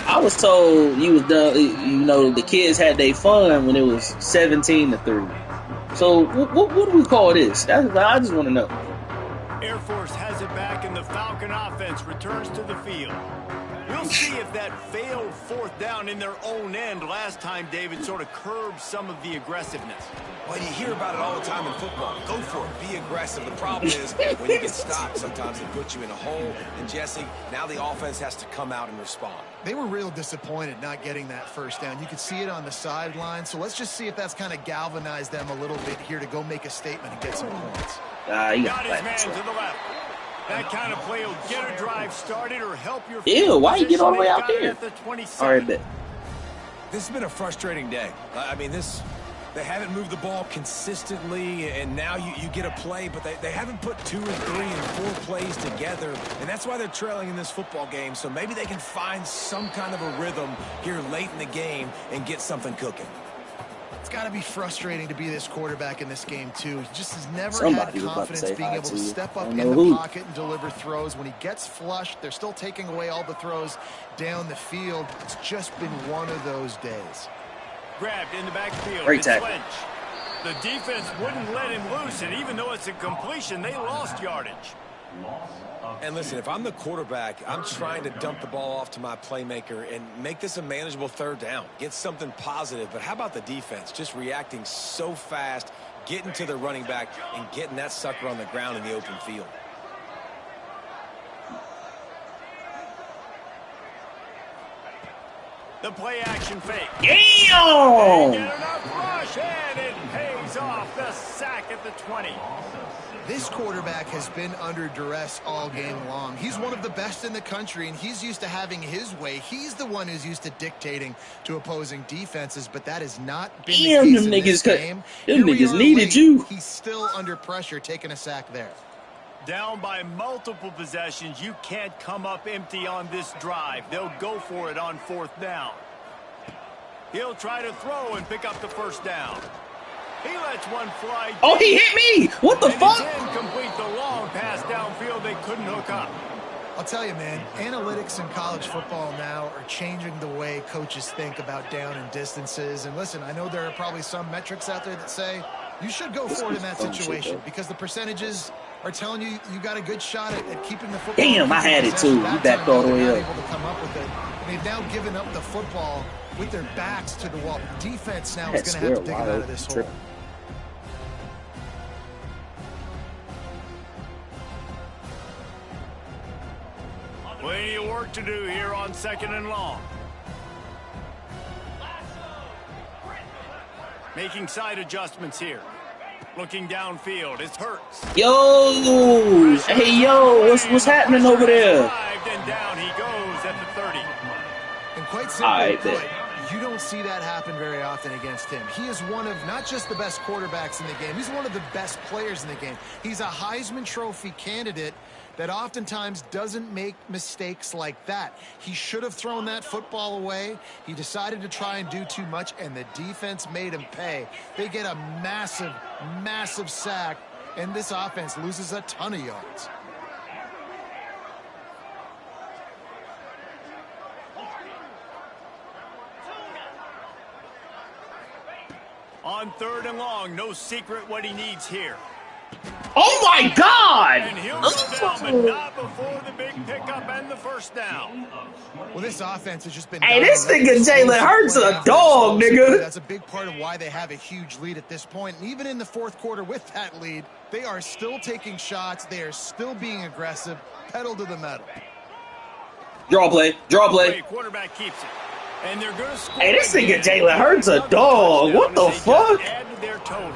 I was told you was done. You know, the kids had their fun when it was 17-3. So, what do we call this? I just want to know. Air Force has it back, and the Falcon offense returns to the field. We'll see if that failed 4th down in their own end last time, David, sort of curbed some of the aggressiveness. Well, you hear about it all the time in football. Go for it. Be aggressive. The problem is when you get stopped, sometimes it puts you in a hole. And, Jesse, now the offense has to come out and respond. They were real disappointed not getting that 1st down. You could see it on the sideline. So let's just see if that's kind of galvanized them a little bit here to go make a statement and get some points. Got his man to the left. That kind of play will get a drive started or help your... Ew, why you get all the way out there? All right, bet. This has been a frustrating day. I mean, they haven't moved the ball consistently, and now you get a play, but they haven't put 2 and 3 and 4 plays together, and that's why they're trailing in this football game. So maybe they can find some kind of a rhythm here late in the game and get something cooking. It's got to be frustrating to be this quarterback in this game, too. He just has never had confidence being able to step up in the pocket and deliver throws. When he gets flushed, they're still taking away all the throws down the field. It's just been one of those days. Grabbed in the backfield. Great tackle. The defense wouldn't let him loose, and even though it's a completion, they lost yardage. And listen, if I'm the quarterback, I'm trying to dump the ball off to my playmaker and make this a manageable 3rd down. Get something positive. But how about the defense? Just reacting so fast, getting to the running back, and getting that sucker on the ground in the open field. The play action fake. Damn! Get enough rush, and it pays off. The sack at the 20. This quarterback has been under duress all game long. He's one of the best in the country, and he's used to having his way. He's the one who's used to dictating to opposing defenses, but that has not been the case in this game. Them niggas needed you. He's still under pressure, taking a sack there. Down by multiple possessions, you can't come up empty on this drive. They'll go for it on 4th down. He'll try to throw and pick up the 1st down. He lets one fly. Oh, he hit me! What the fuck? Didn't complete the long pass downfield. They couldn't hook up. I'll tell you, man, analytics in college football now are changing the way coaches think about down and distances. And listen, I know there are probably some metrics out there that say you should go for it in that situation because the percentages are telling you you got a good shot at keeping the football. Damn, I had it too. He backed all the way up. Able to come up with it. And they've now given up the football with their backs to the wall. Defense now is going to have to dig it out of this hole. Plenty of work to do here on 2nd and long. Making side adjustments here. Looking downfield, it hurts. Yo, hey yo, what's happening over there? And down he goes at the 30. And quite simply put, you don't see that happen very often against him. He is one of not just the best quarterbacks in the game, he's one of the best players in the game. He's a Heisman Trophy candidate that oftentimes doesn't make mistakes like that. He should have thrown that football away. He decided to try and do too much, and the defense made him pay. They get a massive, massive sack, and this offense loses a ton of yards. On 3rd and long, no secret what he needs here. Oh my God! And he'll go down, but not before the big pickup and the first down. Well, this offense has just been... Hey, this nigga Jalen Hurts a dog, nigga. That's a big part of why they have a huge lead at this point. And even in the 4th quarter with that lead, they are still taking shots. They are still being aggressive. Pedal to the metal. Draw play. Draw play. Quarterback keeps it. And they're going to score. Hey, this nigga Jalen Hurts a dog. What the fuck? Add to their total.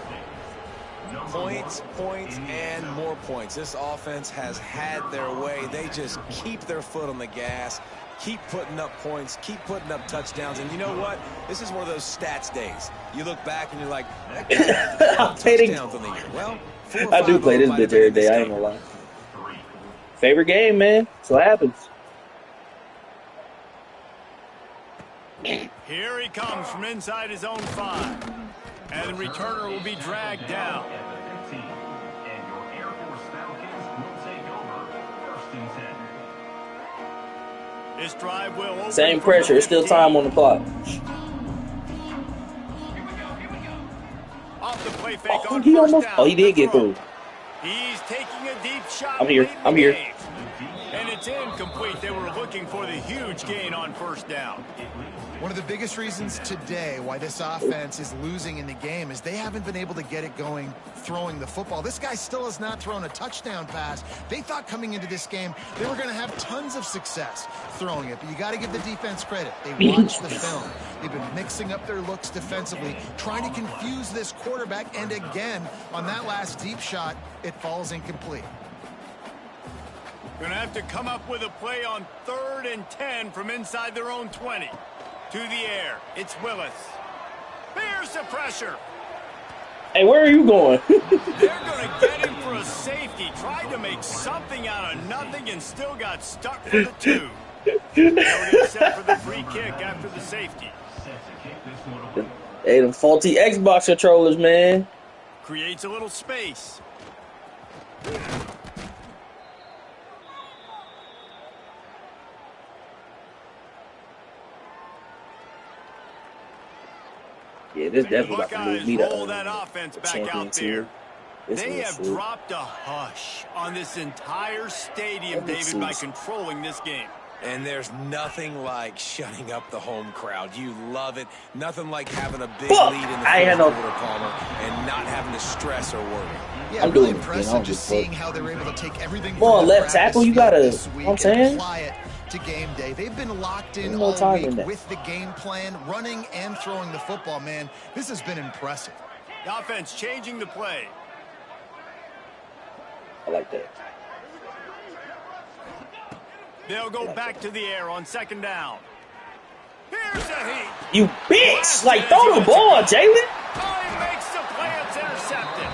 Points, points, and more points. This offense has had their way. They just keep their foot on the gas, keep putting up points, keep putting up touchdowns. And you know what? This is one of those stats days. You look back and you're like, touchdowns on the year. Well, I do play this bitch every day. I ain't gonna lie. Favorite game, man. That's what happens. Here he comes from inside his own 5. And the returner will be dragged down. And your Air Force Falcons will take over 1st and 10. This drive will open. Same pressure. It's still time on the clock. Off the play fake on He first almost. down. Oh, he did get through. He's taking a deep shot. I'm here. late in I'm the here. game. And it's incomplete. They were looking for the huge gain on 1st down. One of the biggest reasons today why this offense is losing in the game is they haven't been able to get it going throwing the football. This guy still has not thrown a touchdown pass. They thought coming into this game they were going to have tons of success throwing it, but you got to give the defense credit. They watched the film. They've been mixing up their looks defensively, trying to confuse this quarterback, and again, on that last deep shot, it falls incomplete. Going to have to come up with a play on 3rd and 10 from inside their own 20. To the air, it's Willis. Here's the pressure. Hey, where are you going? They're going to get him for a safety. Tried to make something out of nothing and still got stuck for the 2. They'll get set for the free kick after the safety. Hey, them faulty Xbox controllers, man. Creates a little space. Yeah, this definitely about to move me roll to that offense back out champion there. tier. They have dropped a hush on this entire stadium, David, by controlling this game. And there's nothing like shutting up the home crowd. You love it. Nothing like having a big lead in the 4th quarter, Palmer, and not having to stress or worry. Yeah, I'm really impressive just seeing how they were able to take everything from the left tackle. You gotta, you know what I'm saying? Apply it to game day. They've been locked in all week with the game plan, running and throwing the football, man. This has been impressive. The offense changing the play. I like that. They'll go back to the air on 2nd down. Here's a heat. You bitch! Like, throw the ball, Jalen. Oh, he makes the play. It's intercepted.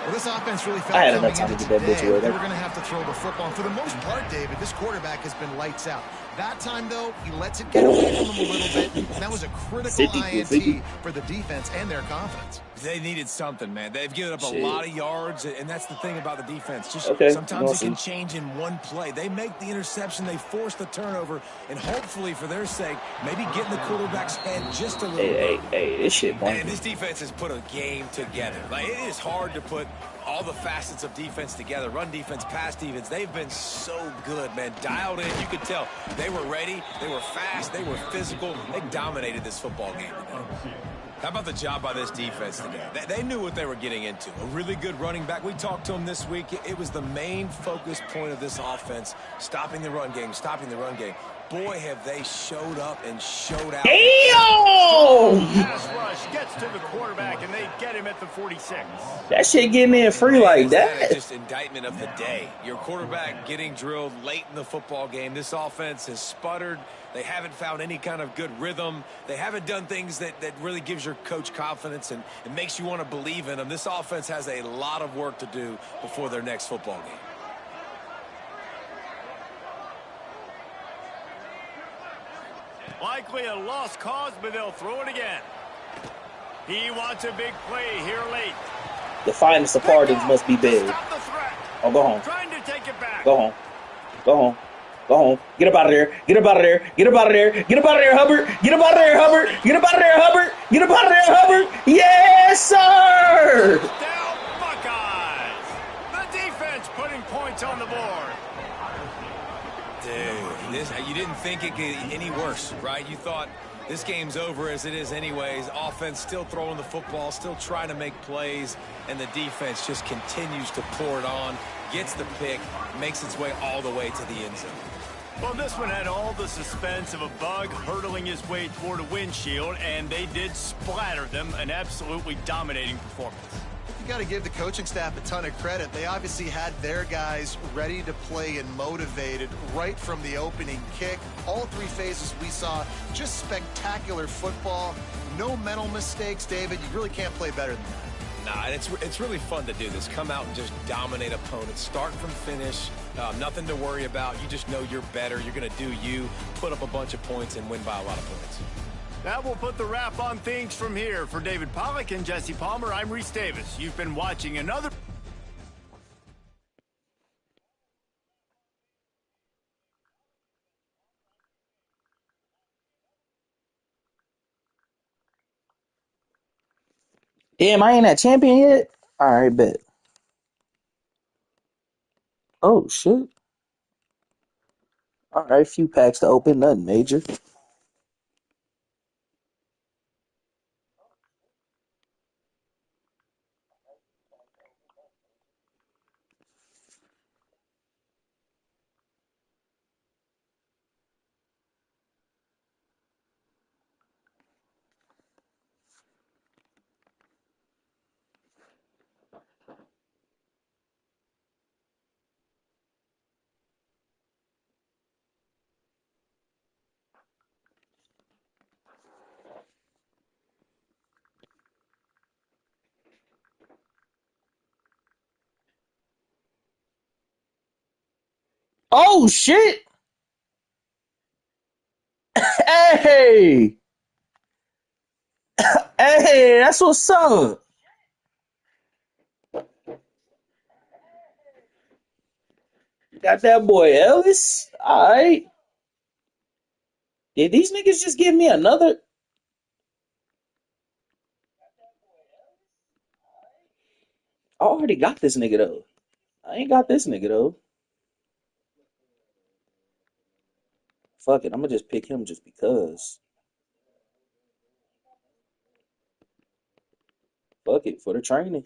Well, this offense really felt I had coming enough time into to get that bitch today. away. They were going to have to throw the football. And for the most part, David, this quarterback has been lights out. That time, though, he lets it get away from him a little bit. And that was a critical INT for the defense and their confidence. They needed something, man. They've given up a lot of yards, and that's the thing about the defense. Just sometimes it can change in one play. They make the interception, they force the turnover, and hopefully, for their sake, maybe get in the quarterback's head just a little bit. Hey, this shit, man. And this defense has put a game together. Like, it is hard to put all the facets of defense together. Run defense, pass defense. They've been so good, man. Dialed in. You could tell they were ready. They were fast. They were physical. They dominated this football game today. How about the job by this defense today? They knew what they were getting into. A really good running back. We talked to him this week. It was the main focus point of this offense, stopping the run game, stopping the run game. boy, have they showed up and showed out. Strong Damn! pass rush gets to the quarterback, and they get him at the 46. That shit getting in free like that. Just indictment of the day. Your quarterback getting drilled late in the football game. This offense has sputtered. They haven't found any kind of good rhythm. They haven't done things that really gives your coach confidence and it makes you want to believe in them. This offense has a lot of work to do before their next football game. Likely a lost cause, but they'll throw it again. He wants a big play here late. The finest of pardons must be big. Oh, go home. Trying to take it back. Go home. Go home. Go home. Get up out of there. Get up out of there. Get up out of there. Get up out of there, Hubbard. Get up out of there, Hubbard. Get up out of there, Hubbard. Get up out of there, Hubbard. Yes, sir. Down Buckeyes. The defense putting points on the board. Dude, you didn't think it could get any worse, right? You thought this game's over as it is anyways. Offense still throwing the football, still trying to make plays, and the defense just continues to pour it on, gets the pick, makes its way all the way to the end zone. Well, this one had all the suspense of a bug hurtling his way toward a windshield, and they did splatter them. An absolutely dominating performance. You got to give the coaching staff a ton of credit. They obviously had their guys ready to play and motivated right from the opening kick. All three phases we saw, just spectacular football. No mental mistakes, David. You really can't play better than that. Nah, and it's really fun to do this. Come out and just dominate opponents, start from finish. Nothing to worry about. You just know you're better. You're going to do you, put up a bunch of points, and win by a lot of points. That will put the wrap on things from here. For David Pollack and Jesse Palmer, I'm Reese Davis. You've been watching another... Damn, I ain't that champion yet? All right, bet. Oh, shit. All right, few packs to open. Nothing major. Oh, shit. Hey. Hey, that's what's up. Got that boy Ellis. All right. Did these niggas just give me another? I already got this nigga, though. I ain't got this nigga, though. Fuck it. I'm going to just pick him just because. Fuck it. For the training.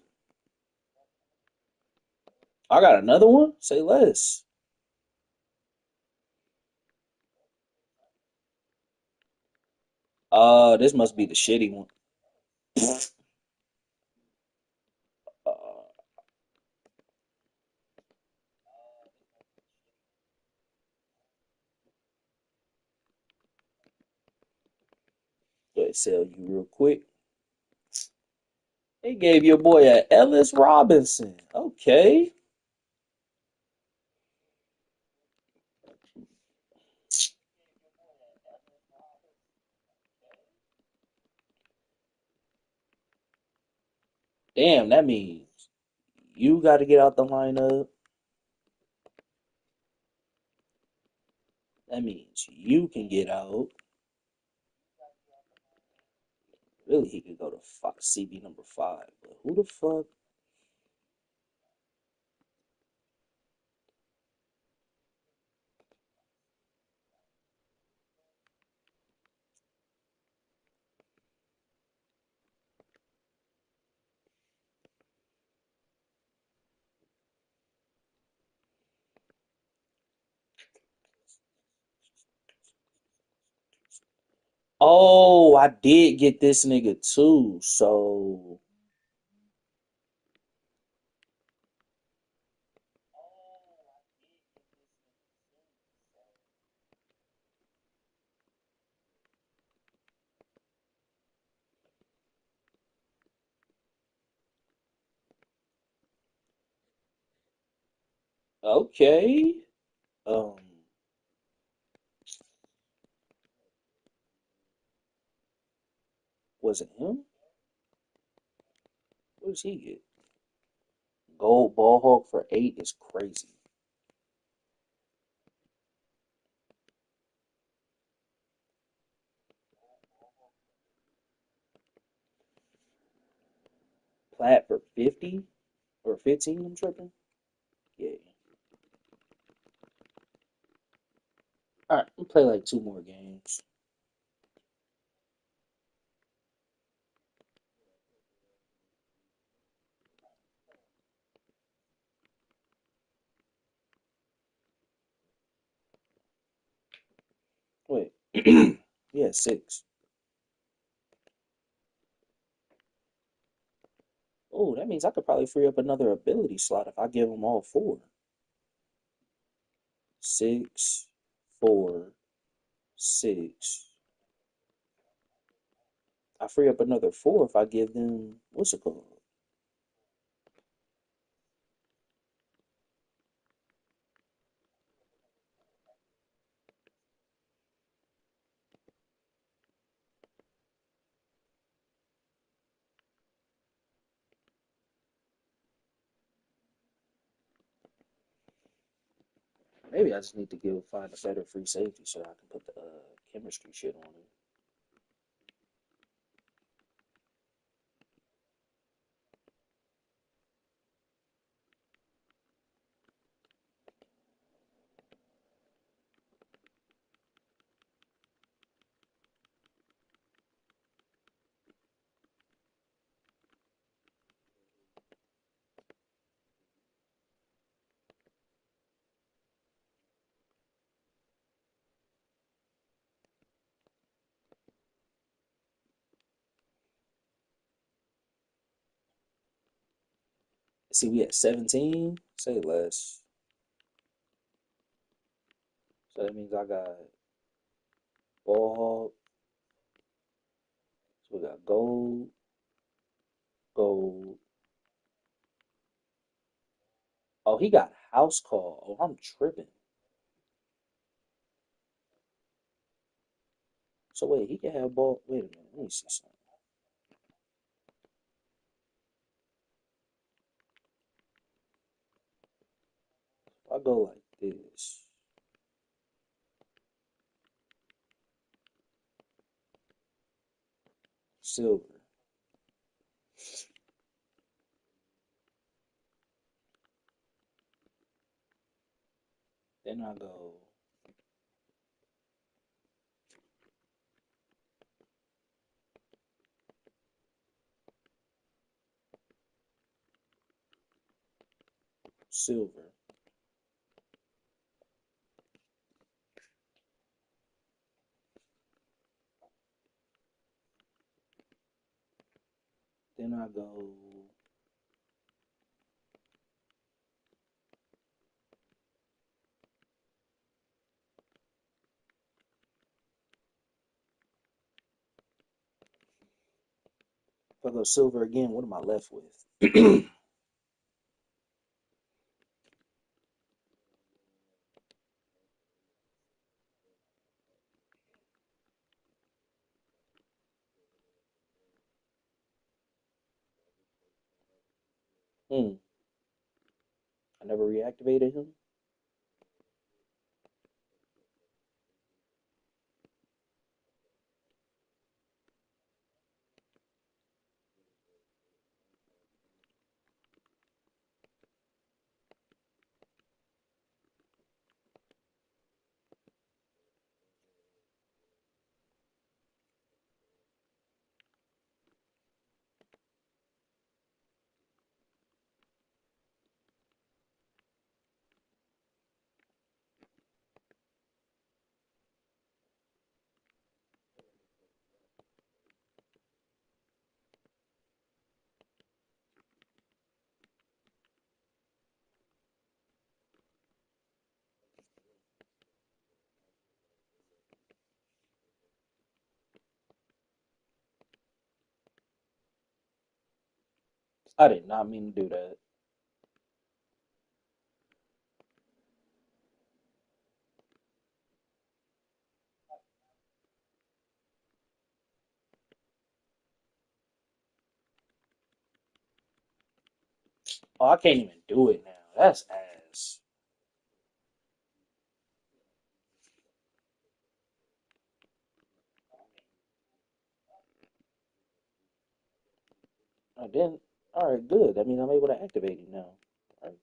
I got another one? Say less. This must be the shitty one. Uh, Go ahead, sell you real quick. They gave your boy a Ellis Robinson. Okay. Damn, that means you got to get out the lineup. That means you can get out. Really, he could go to CB number 5. But who the fuck? Oh, I did get this nigga too. So okay. Um, was it him? What does he get? Gold ball hawk for 8 is crazy. Plat for 50 or 15, I'm tripping. Yeah. Alright, we'll play like 2 more games. Wait. Yeah, 6. Oh, that means I could probably free up another ability slot if I give them all 4. 6, 4, 6. I free up another 4 if I give them, what's it called? Maybe I just need to find a better free safety so I can put the chemistry shit on him. See, we at 17. Say less. So that means I got ball hawk. So we got gold, gold. Oh, he got house call. Oh, I'm tripping. So wait, he can have ball. Wait a minute. Let me see something. If I go like this, silver. Then I go silver. Then I go. If I go silver again, what am I left with? Hmm. I never reactivated him. I did not mean to do that. Oh, I can't even do it now. That's ass. I didn't. All right, good. That means I'm able to activate it now. All right.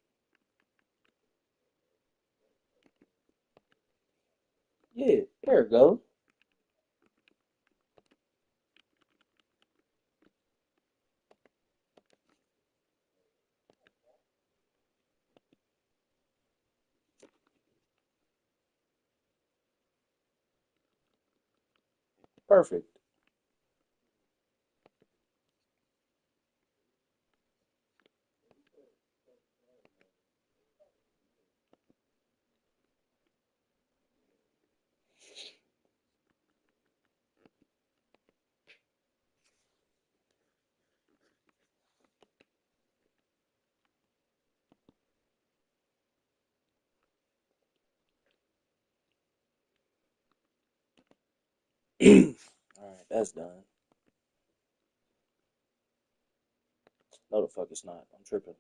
Yeah, there we go. Perfect. All right, that's done. No, the fuck it's not. I'm tripping.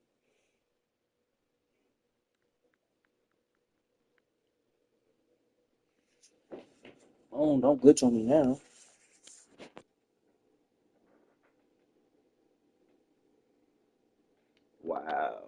Oh, don't glitch on me now. Wow.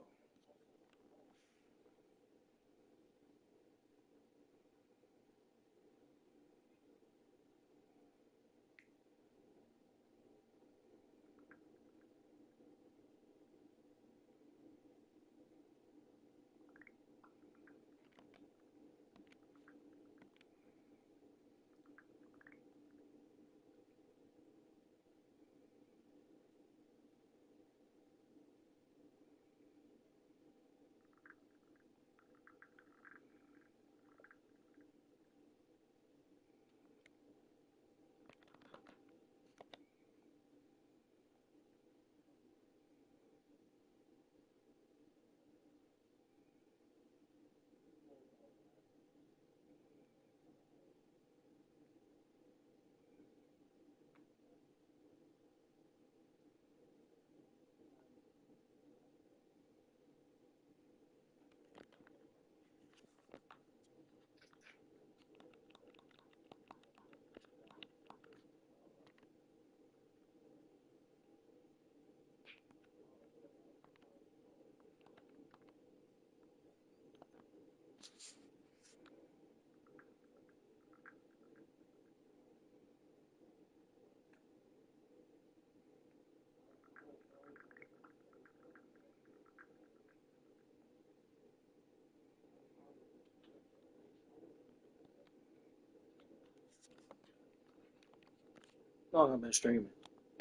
How long I've been streaming?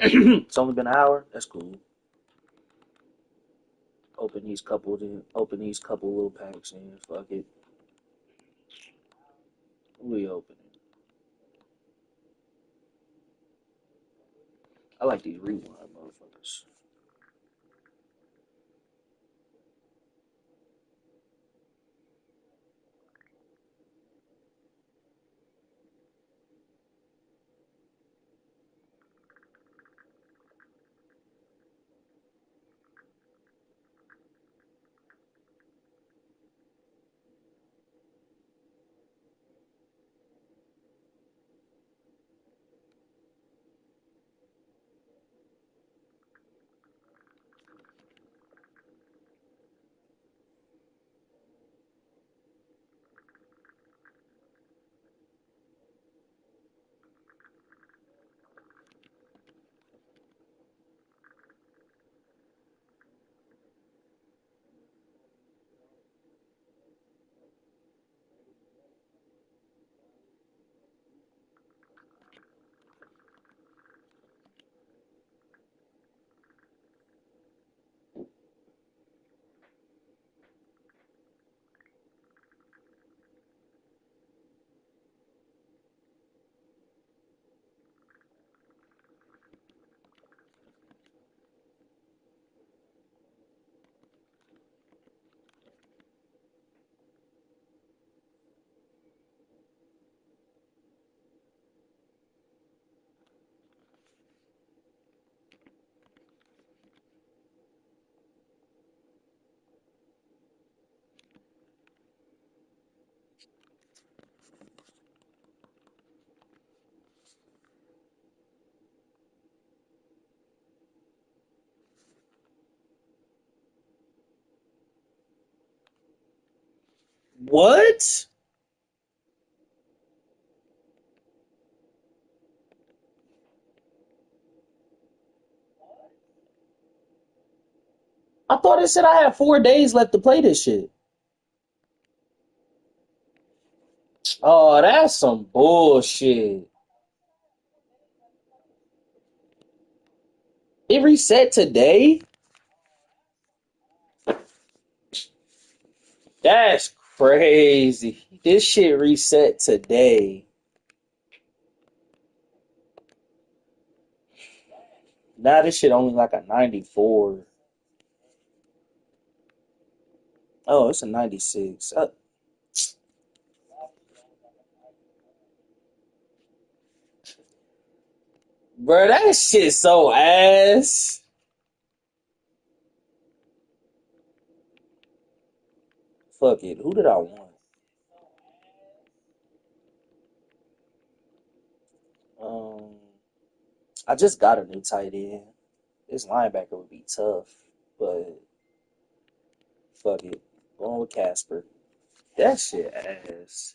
It's only been an hour. That's cool. Open these couple little packs in. Fuck it. We open it. I like these rewind motherfuckers. What? I thought it said I had 4 days left to play this shit. Oh, that's some bullshit. It reset today? That's crazy. This shit reset today. Now this shit only like a 94. Oh, it's a 96. Bro, that shit so ass. Fuck it. Who did I want? Um, I just got a new tight end. This linebacker would be tough, but fuck it. Going with Casper. That shit ass.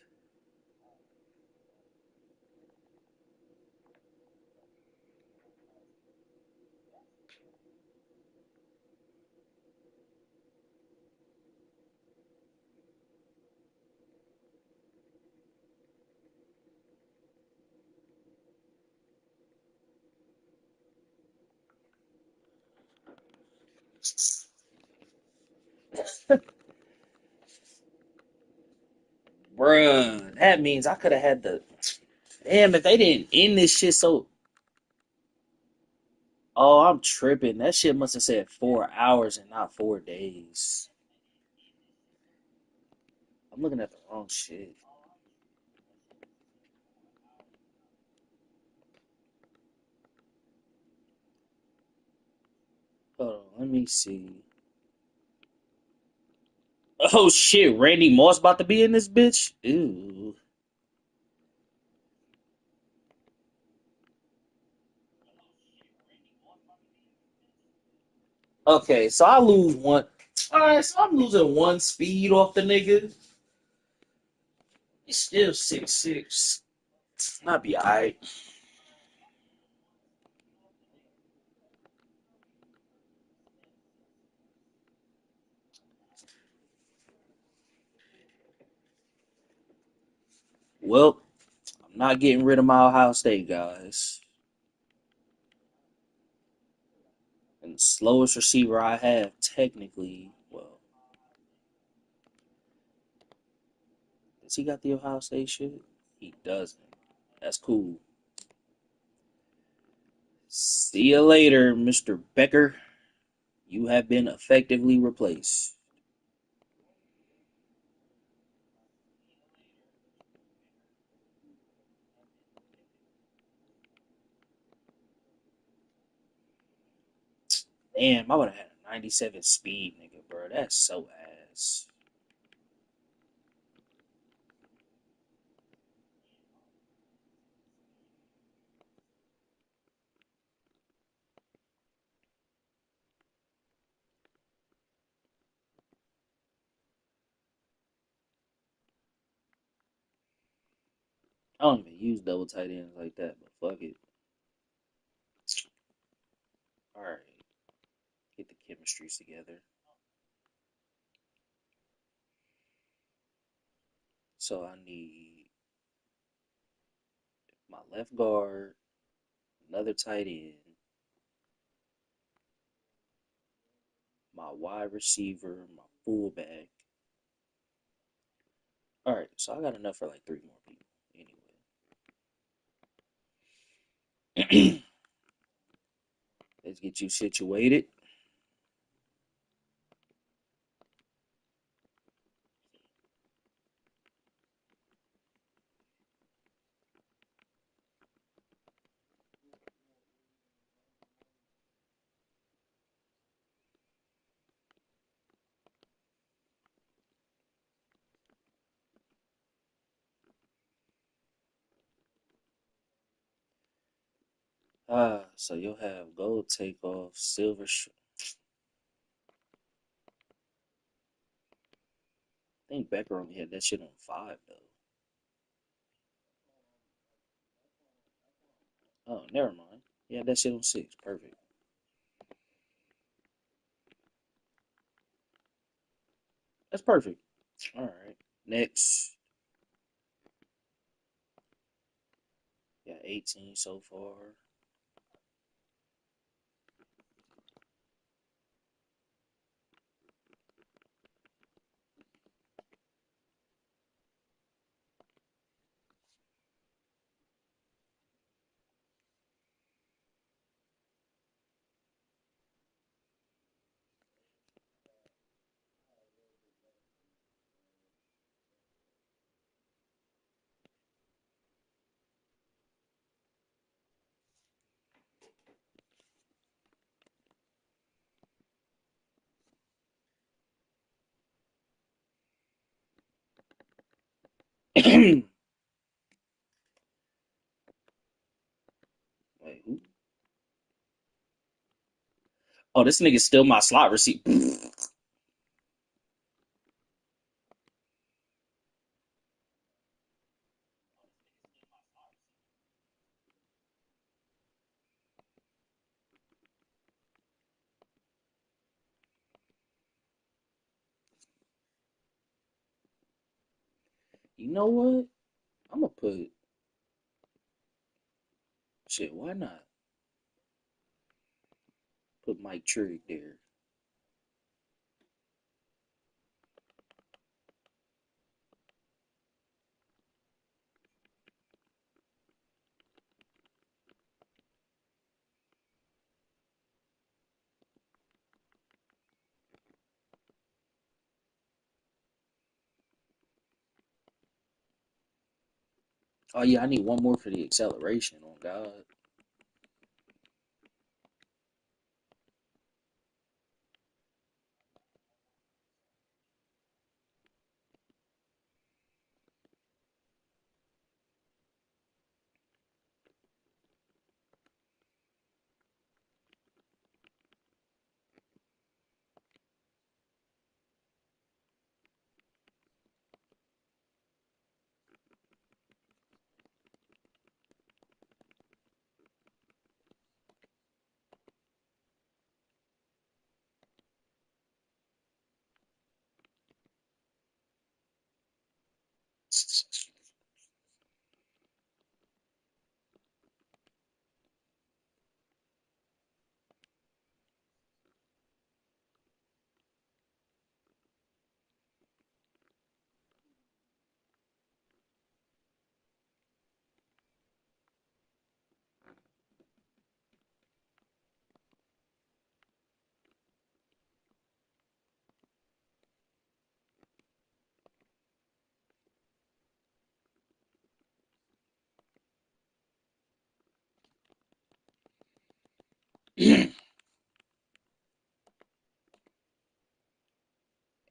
Bruh, that means I could have had the. Damn, if they didn't end this shit so. Oh, I'm tripping. That shit must have said 4 hours and not 4 days. I'm looking at the wrong shit. Hold on, let me see. Oh shit, Randy Moss about to be in this bitch? Ew. Okay, so I lose one. Alright, so I'm losing one speed off the nigga. He's still 6'6". I'll be alright. Well, I'm not getting rid of my Ohio State guys. And the slowest receiver I have, technically, well, does he got the Ohio State shit? He doesn't. That's cool. See you later, Mr. Becker. You have been effectively replaced. Damn, I would have had a 97 speed, nigga, bro. That's so ass. I don't even use double tight ends like that, but fuck it. All right, get the chemistries together. So I need my left guard, another tight end, my wide receiver, my fullback. All right, so I got enough for like three more people. Anyway, let's get you situated. So you'll have gold takeoff, silver. think Becker only had that shit on 5 though. Oh, never mind. Yeah, that shit on 6. Perfect. That's perfect. All right. Next. Got 18 so far. Wait, who? Oh, this nigga's still my slot receipt. You know what? I'm gonna put shit. Why not put Mike Trigg there? Oh yeah, I need one more for the acceleration. On God.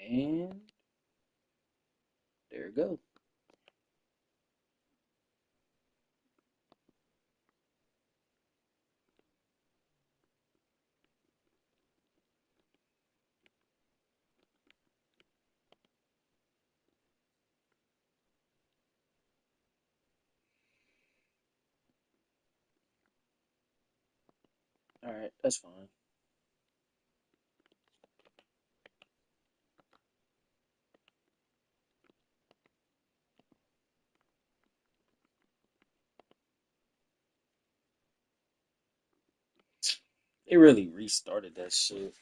And there it go. All right, that's fine. They really restarted that shit.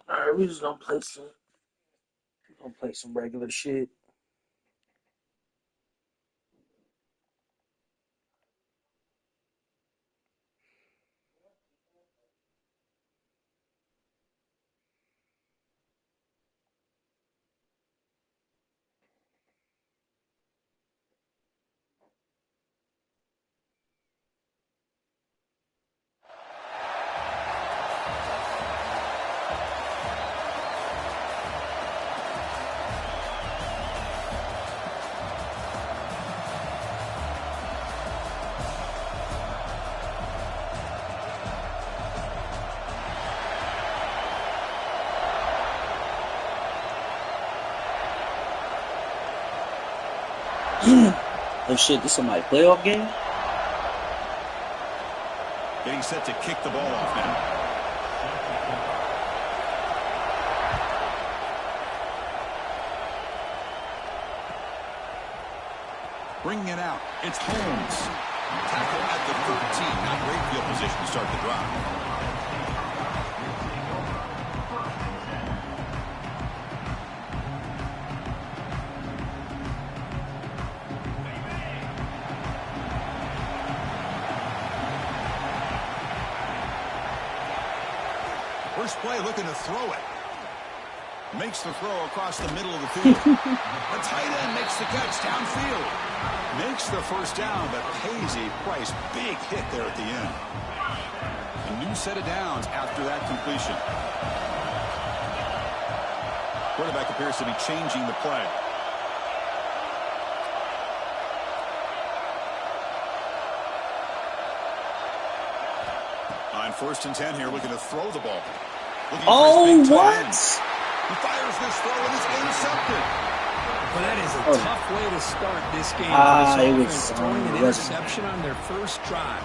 All right, we just gonna play some regular shit. Oh shit, this is my playoff game? Getting set to kick the ball off now. Bringing it out. It's Holmes. Tackle at the 13. Not great field position to start the drive. First play looking to throw it. Makes the throw across the middle of the field. The tight end makes the catch downfield. Makes the first down, but pays a price. Big hit there at the end. A new set of downs after that completion. Quarterback appears to be changing the play. On 1st and 10 here, looking to throw the ball. Oh, what? He fires this throw and it's intercepted. Well, that is a tough way to start this game. It was throwing an interception on their first drive.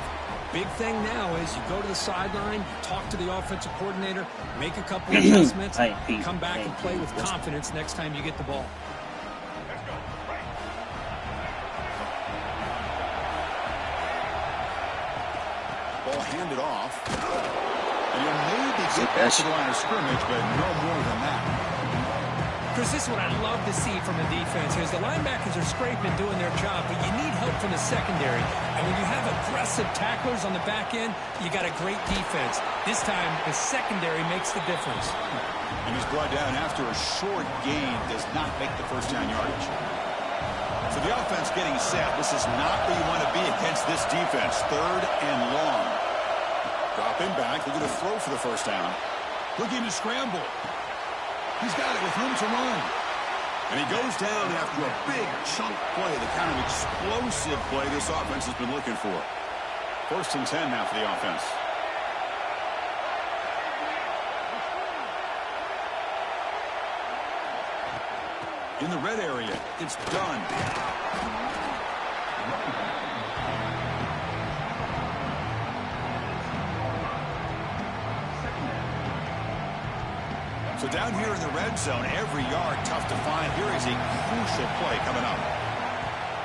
Big thing now is you go to the sideline, talk to the offensive coordinator, make a couple of adjustments, come back and play with confidence next time you get the ball. Ball handed off. And you'll maybe get back to the line of scrimmage, but no more than that. Chris, this is what I love to see from a defense. Is the linebackers are scraping and doing their job, but you need help from the secondary. And when you have aggressive tacklers on the back end, you got a great defense. This time, the secondary makes the difference. And he's brought down after a short gain, does not make the first down yardage. So the offense getting set. This is not where you want to be against this defense. 3rd and long. Dropping back, looking to throw for the first down. Looking to scramble. He's got it with room to run. And he goes down after a big chunk play, the kind of explosive play this offense has been looking for. 1st and 10 now for the offense. In the red area, it's done. So down here in the red zone, every yard tough to find. Here is a crucial play coming up.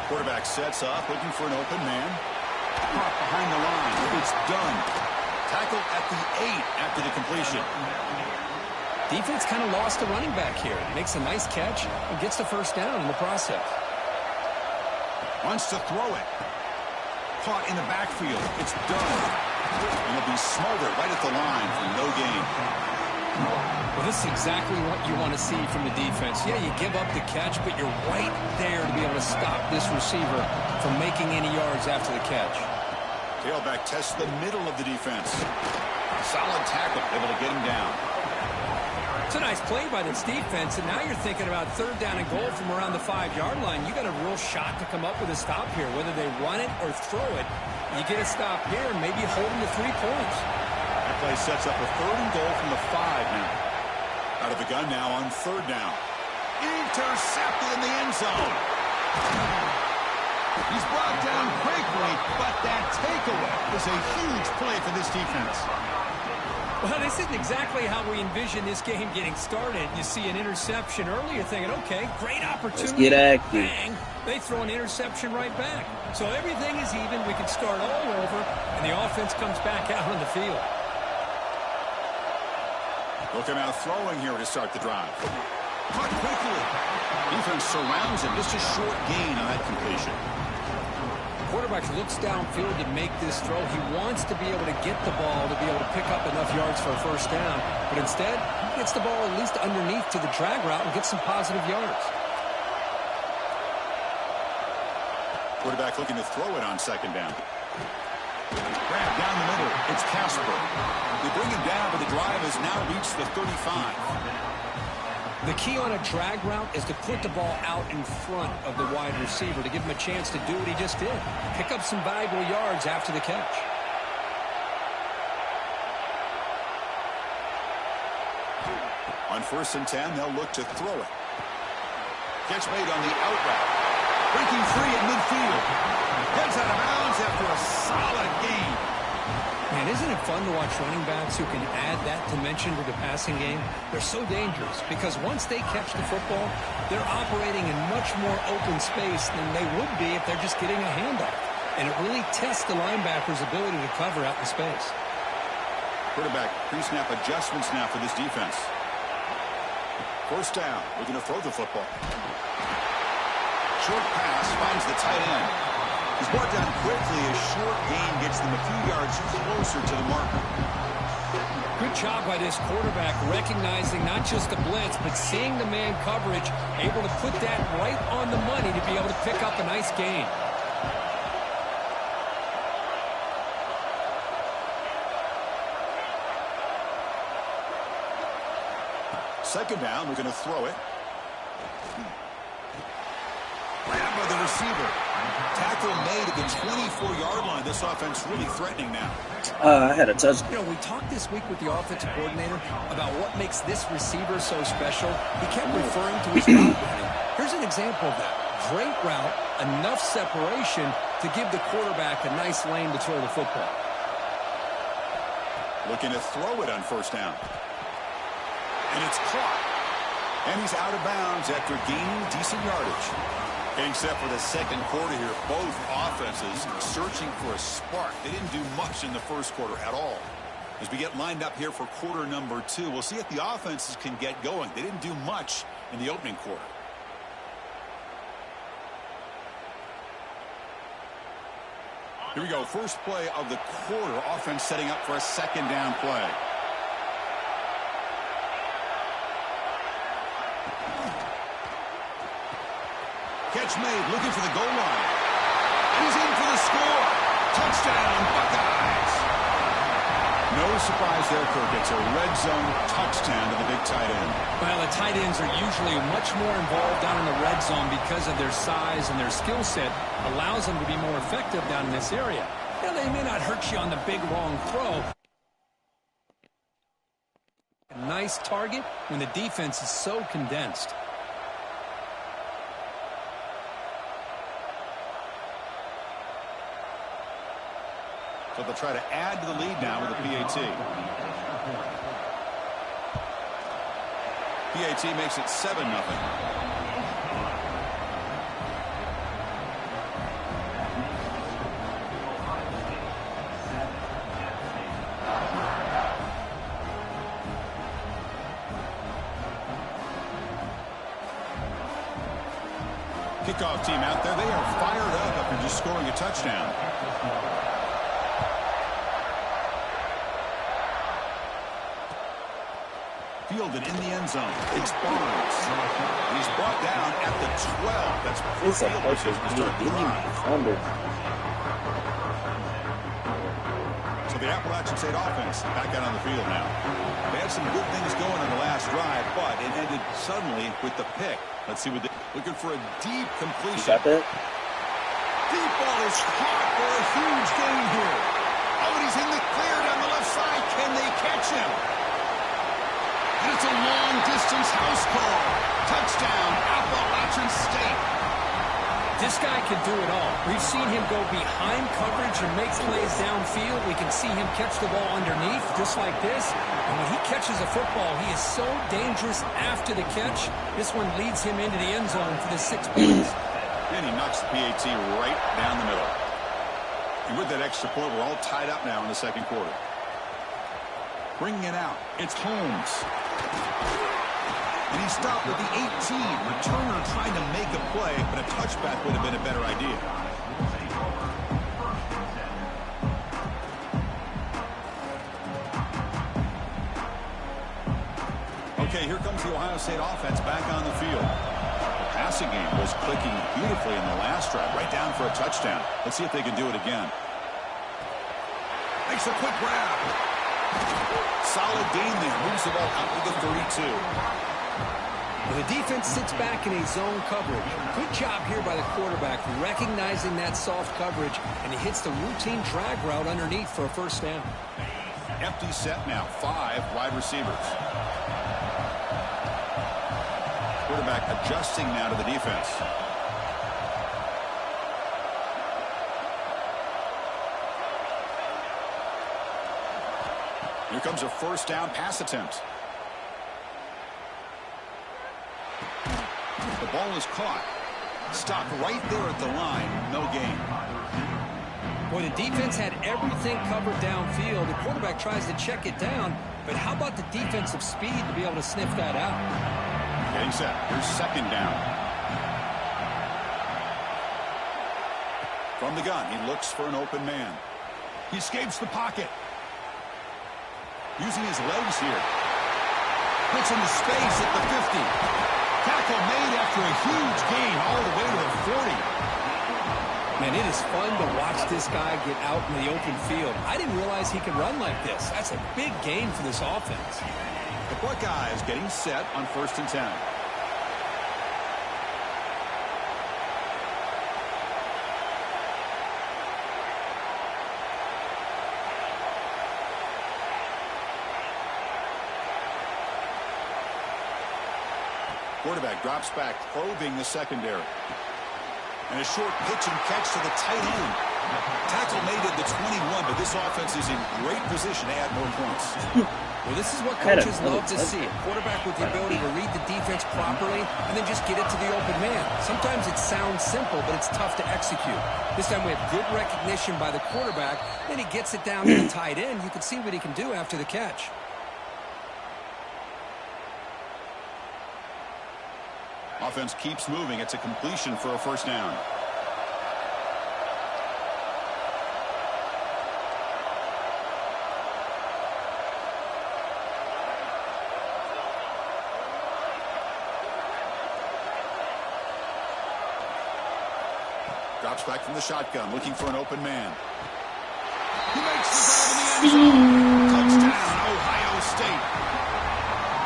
Quarterback sets up, looking for an open man. Caught behind the line. It's done. Tackle at the 8 after the completion. Defense kind of lost a running back here. Makes a nice catch and gets the first down in the process. Wants to throw it. Caught in the backfield. It's done. And he'll be smothered right at the line for no gain. Well, this is exactly what you want to see from the defense. Yeah, you give up the catch, but you're right there to be able to stop this receiver from making any yards after the catch. Tailback tests the middle of the defense. Solid tackle, able to get him down. It's a nice play by this defense, and now you're thinking about 3rd down and goal from around the 5-yard line. You got a real shot to come up with a stop here. Whether they run it or throw it, you get a stop here and maybe hold them to 3 points. That play sets up a 3rd and goal from the 5 now. Out of the gun now on 3rd down. Intercepted in the end zone. He's brought down quickly, but that takeaway is a huge play for this defense. Well, this isn't exactly how we envision this game getting started. You see an interception early, you're thinking, okay, great opportunity. Let's get active. Bang, they throw an interception right back. So everything is even. We can start all over, and the offense comes back out on the field. Looking out throwing here to start the drive. Caught quickly. Defense surrounds him. Just a short gain on that completion. Quarterback looks downfield to make this throw. He wants to be able to get the ball to be able to pick up enough yards for a first down. But instead, he gets the ball at least underneath to the drag route and gets some positive yards. Quarterback looking to throw it on 2nd down. Grab down the middle. It's Casper. They bring him down, but the drive has now reached the 35. The key on a drag route is to put the ball out in front of the wide receiver to give him a chance to do what he just did. Pick up some valuable yards after the catch. On 1st and 10, they'll look to throw it. Catch made on the out route. Breaking free at midfield. Heads out of bounds after a solid gain. Man, isn't it fun to watch running backs who can add that dimension to the passing game? They're so dangerous because once they catch the football, they're operating in much more open space than they would be if they're just getting a handoff. And it really tests the linebacker's ability to cover out in space. Quarterback pre-snap adjustments now for this defense. First down. Looking to throw the football. Short pass finds the tight end. He's brought down quickly. A short gain gets them a few yards closer to the marker. Good job by this quarterback recognizing not just the blitz, but seeing the man coverage, able to put that right on the money to be able to pick up a nice gain. Second down, we're going to throw it. Grab by the receiver. Tackle made at the 24-yard line. This offense really threatening now. I had a touch. You know, we talked this week with the offensive coordinator about what makes this receiver so special. He kept referring to his route running. Here's an example of that. Great route, enough separation to give the quarterback a nice lane to throw the football. Looking to throw it on first down. And it's caught. And he's out of bounds after gaining decent yardage. Getting set for the second quarter here. Both offenses searching for a spark. They didn't do much in the first quarter at all. As we get lined up here for quarter number 2, we'll see if the offenses can get going. They didn't do much in the opening quarter. Here we go. First play of the quarter. Offense setting up for a second down play. Catch made, looking for the goal line. And he's in for the score. Touchdown, Buckeyes. No surprise there, Kirk. It's a red zone touchdown to the big tight end. Well, the tight ends are usually much more involved down in the red zone because of their size and their skill set allows them to be more effective down in this area. Now, they may not hurt you on the big, long throw. A nice target when the defense is so condensed. So they'll try to add to the lead now with the PAT. PAT makes it 7-0. Kickoff team out there. They are fired up after just scoring a touchdown. Fielded in the end zone. It's Barnes. And he's brought down at the 12. That's It's a perfect under. So the Appalachian State offense back out on the field now. They had some good things going on the last drive, but it ended suddenly with the pick. Let's see what they looking for. A deep completion. You got that? Deep ball is caught for a huge gain here. Oh, and he's in the clear down the left side. Can they catch him? And it's a long-distance house call. Touchdown, Appalachian State. This guy can do it all. We've seen him go behind coverage and make plays downfield. We can see him catch the ball underneath, just like this. And when he catches a football, he is so dangerous after the catch. This one leads him into the end zone for the 6 points. And he knocks the PAT right down the middle. And with that extra point, we're all tied up now in the second quarter. Bringing it out. It's Holmes. And he stopped with the 18. Returner trying to make a play, but a touchback would have been a better idea. Okay, here comes the Ohio State offense back on the field. The passing game was clicking beautifully in the last drive, right down for a touchdown. Let's see if they can do it again. Makes a quick grab. Solid gain there. Moves the ball out to the 32. Well, the defense sits back in a zone coverage. Good job here by the quarterback, recognizing that soft coverage, and he hits the routine drag route underneath for a first down. Empty set now. 5 wide receivers. Quarterback adjusting now to the defense. Here comes a first down pass attempt. The ball is caught. Stopped right there at the line. No gain. Well, the defense had everything covered downfield. The quarterback tries to check it down, but how about the defensive speed to be able to sniff that out? Getting set. Here's second down. From the gun, he looks for an open man. He escapes the pocket. Using his legs here. Puts into space at the 50. Tackle made after a huge gain all the way to the 40. Man, it is fun to watch this guy get out in the open field. I didn't realize he could run like this. That's a big gain for this offense. The Buckeyes getting set on 1st and 10. Quarterback drops back, probing the secondary. And a short pitch and catch to the tight end. Tackle made at the 21, but this offense is in great position to add more points. Well, this is what coaches love to see. A quarterback with the ability to read the defense properly and then just get it to the open man. Sometimes it sounds simple, but it's tough to execute. This time we have good recognition by the quarterback. Then he gets it down to the tight end. You can see what he can do after the catch. Offense keeps moving. It's a completion for a first down. Drops back from the shotgun, looking for an open man. He makes the grab in the end zone. Touchdown, Ohio State.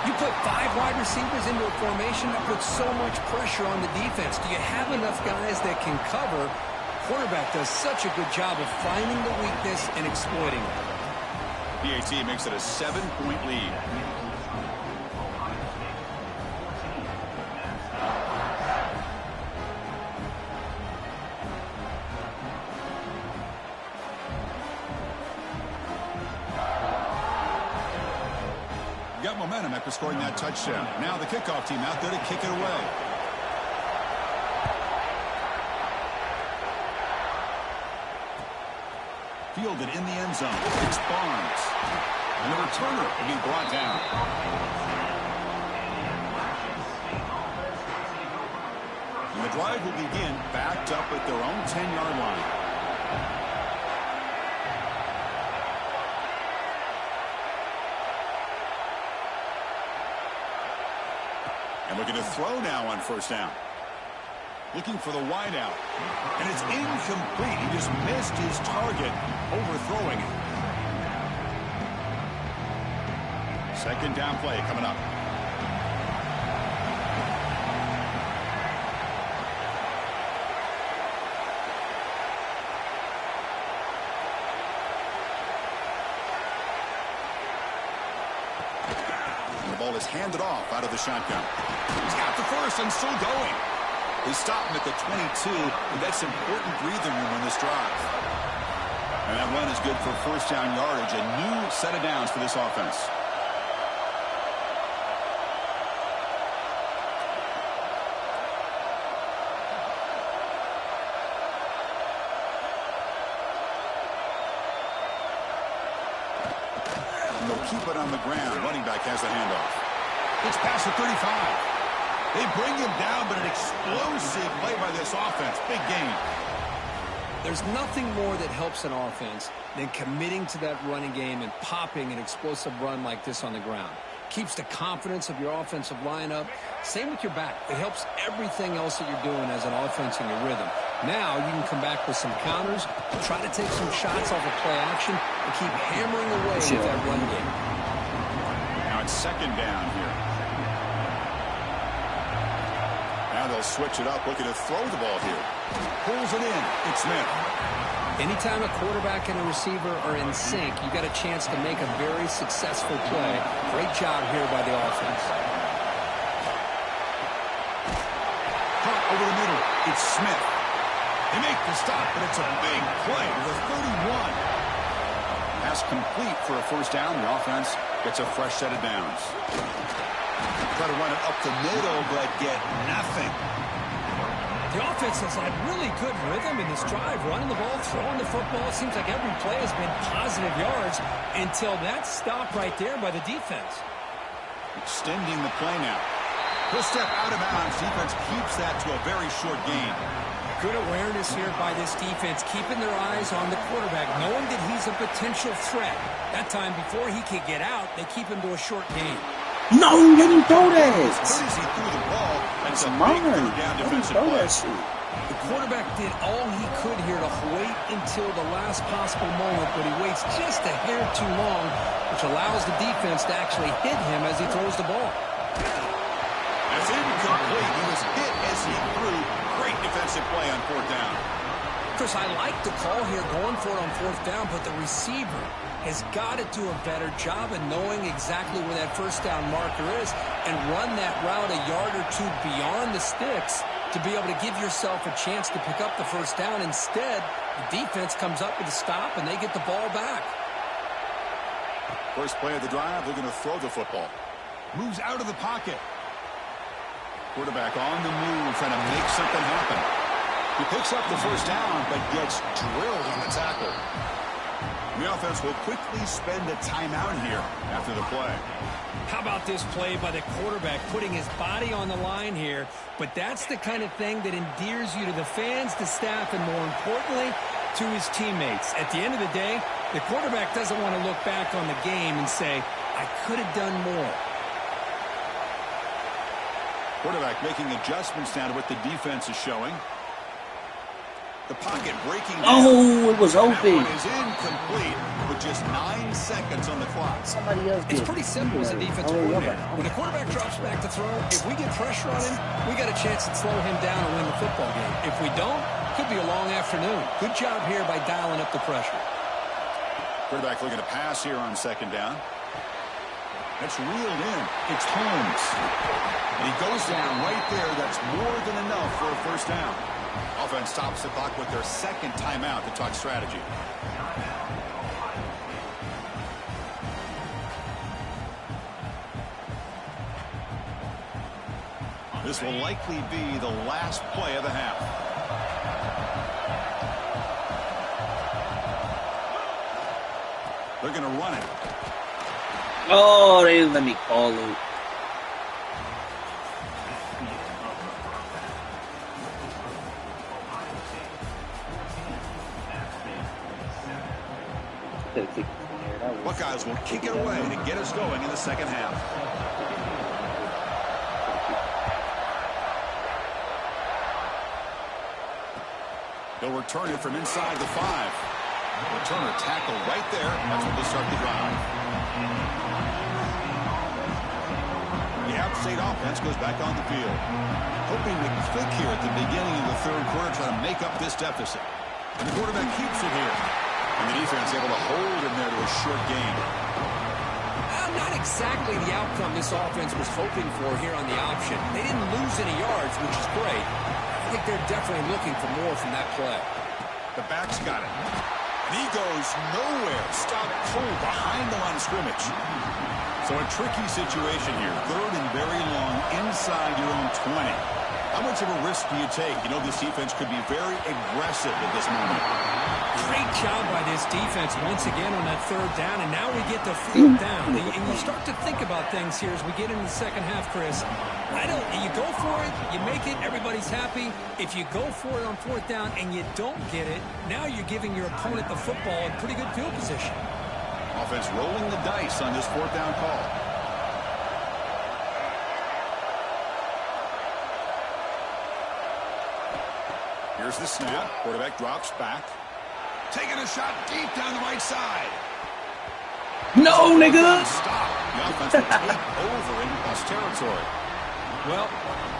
You put 5 wide receivers into a formation that puts so much pressure on the defense. Do you have enough guys that can cover? Quarterback does such a good job of finding the weakness and exploiting it. PAT makes it a 7-point lead. Got momentum after scoring that touchdown. Now the kickoff team out there to kick it away. Fielded in the end zone. It's Barnes. And the returner will be brought down. And the drive will begin backed up at their own 10-yard line. And looking to throw now on first down. Looking for the wideout. And it's incomplete. He just missed his target, overthrowing it. Second down play coming up. And the ball is handed off out of the shotgun. He's got the first and still going. They stop him at the 22, and that's important breathing room on this drive. And that run is good for first down yardage, a new set of downs for this offense. And they'll keep it on the ground. Running back has the handoff. It's past the 35. They bring him down, but an explosive play by this offense. Big gain. There's nothing more that helps an offense than committing to that running game and popping an explosive run like this on the ground. Keeps the confidence of your offensive lineup. Same with your back. It helps everything else that you're doing as an offense in your rhythm. Now you can come back with some counters, try to take some shots off of play action, and keep hammering away with that run game. Now it's second down here. Now they'll switch it up, looking to throw the ball here. Pulls it in. It's Smith. Anytime a quarterback and a receiver are in sync, you got a chance to make a very successful play. Great job here by the offense. Caught over the middle. It's Smith. They make the stop, but it's a big play to the 31. Pass complete for a first down. The offense gets a fresh set of downs. Try to run it up the middle, but get nothing. The offense has had really good rhythm in this drive, running the ball, throwing the football. It seems like every play has been positive yards until that stop right there by the defense. Extending the play now. He'll step out of bounds. Defense keeps that to a very short gain. Good awareness here by this defense, keeping their eyes on the quarterback, knowing that he's a potential threat. That time, before he could get out, they keep him to a short gain. No, let him throw that. As good as he threw the ball, that's a Mine. big third down defensive play. The quarterback did all he could here to wait until the last possible moment, but he waits just a hair too long, which allows the defense to actually hit him as he throws the ball. That's incomplete. He was hit as he threw. Great defensive play on fourth down. Chris, I like the call here going for it on fourth down, but the receiver has got to do a better job of knowing exactly where that first down marker is and run that route a yard or two beyond the sticks to be able to give yourself a chance to pick up the first down. Instead, the defense comes up with a stop and they get the ball back. First play of the drive, they're going to throw the football. Moves out of the pocket. Quarterback on the move, trying to make something happen. He picks up the first down, but gets drilled on the tackle. The offense will quickly spend a timeout here after the play. How about this play by the quarterback, putting his body on the line here? But that's the kind of thing that endears you to the fans, the staff, and more importantly, to his teammates. At the end of the day, the quarterback doesn't want to look back on the game and say, I could have done more. Quarterback making adjustments down to what the defense is showing. The pocket breaking down. Oh, it was open. That one is incomplete with just 9 seconds on the clock. Somebody else did. It's pretty simple as a defensive coordinator. When the quarterback drops back to throw, if we get pressure on him, we got a chance to slow him down and win the football game. If we don't, could be a long afternoon. Good job here by dialing up the pressure. Quarterback looking to pass here on second down. That's reeled in. It's Holmes. And he goes down right there. That's more than enough for a first down. Offense stops the clock with their second timeout to talk strategy. This will likely be the last play of the half. They're going to run it. Oh, they didn't let me call it. Buckeyes will kick it away to get us going in the second half. They'll return it from inside the 5. Returner tackle right there. That's when they'll start the drive. The App State offense goes back on the field. Hoping to click here at the beginning of the third quarter, trying to make up this deficit. And the quarterback keeps it here. And the defense able to hold him there to a short gain. Not exactly the outcome this offense was hoping for here on the option. They didn't lose any yards, which is great. I think they're definitely looking for more from that play. The back's got it. And he goes nowhere. Stop pulled behind the line of scrimmage. So a tricky situation here. Third and very long inside your own 20. How much of a risk do you take? You know this defense could be very aggressive at this moment. Great job by this defense once again on that third down, and now we get to fourth down. And you start to think about things here as we get into the second half, Chris. You go for it, you make it, everybody's happy. If you go for it on fourth down and you don't get it, now you're giving your opponent the football in pretty good field position. Offense rolling the dice on this fourth down call. Here's the snap. Quarterback drops back. Taking a shot deep down the right side. No, nigga! Stop. The offense will take over in Bucs territory. Well,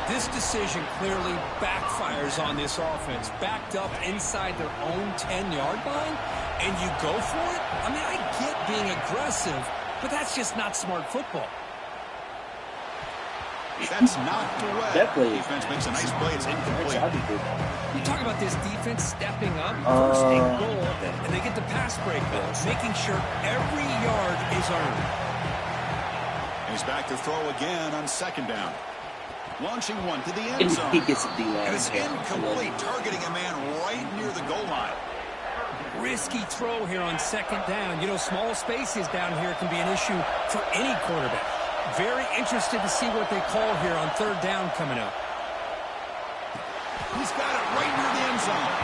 this decision clearly backfires on this offense. Backed up inside their own 10-yard line, and you go for it? I mean, I get being aggressive, but that's just not smart football. That's knocked away. That play. Defense makes a nice play. It's incomplete. You talk about this defense stepping up, first and goal, and they get the pass breakup, making sure every yard is earned. He's back to throw again on second down. Launching one to the end zone. He gets a D-line. And it's incomplete, targeting a man right near the goal line. Risky throw here on second down. You know, small spaces down here can be an issue for any quarterback. Very interested to see what they call here on third down coming up. He's got it right near the end zone.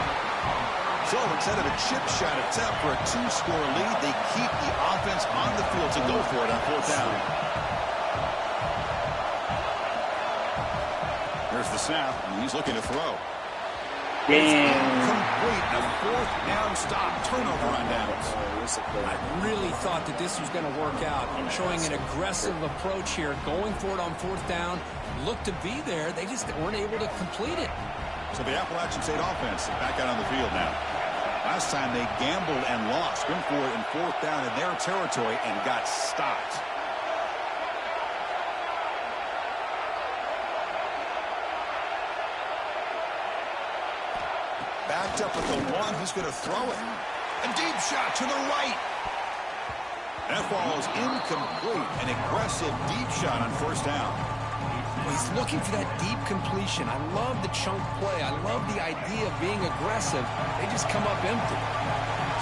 So instead of a chip shot attempt for a 2-score lead, they keep the offense on the field to go for it on fourth down. There's the snap, and he's looking to throw. Damn. Complete a fourth down stop. Turnover on downs. I really thought that this was going to work out, showing an aggressive approach here, going for it on fourth down. Looked to be there. They just weren't able to complete it. So the Appalachian State offense is back out on the field now. Last time they gambled and lost. Went for it in fourth down in their territory and got stopped. Backed up at the one. He's going to throw it. A deep shot to the right. That ball is incomplete. An aggressive deep shot on first down. He's looking for that deep completion. I love the chunk play. I love the idea of being aggressive. They just come up empty.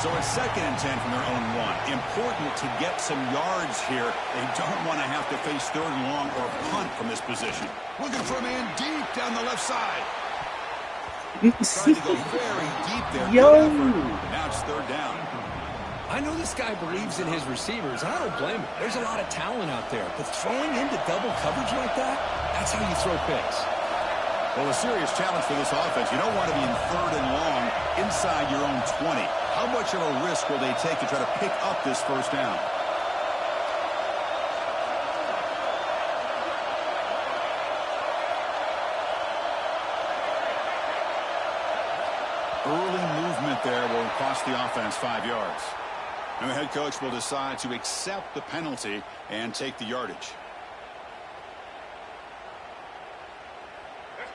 So it's 2nd and 10 from their own one. Important to get some yards here. They don't want to have to face third and long or punt from this position. Looking for a man deep down the left side. Trying to go very deep there. Yo! Now it's third down. I know this guy believes in his receivers, and I don't blame him. There's a lot of talent out there, but throwing into double coverage like that, that's how you throw picks. Well, a serious challenge for this offense. You don't want to be in third and long inside your own 20. How much of a risk will they take to try to pick up this first down? Early movement there will cost the offense 5 yards. And the head coach will decide to accept the penalty and take the yardage.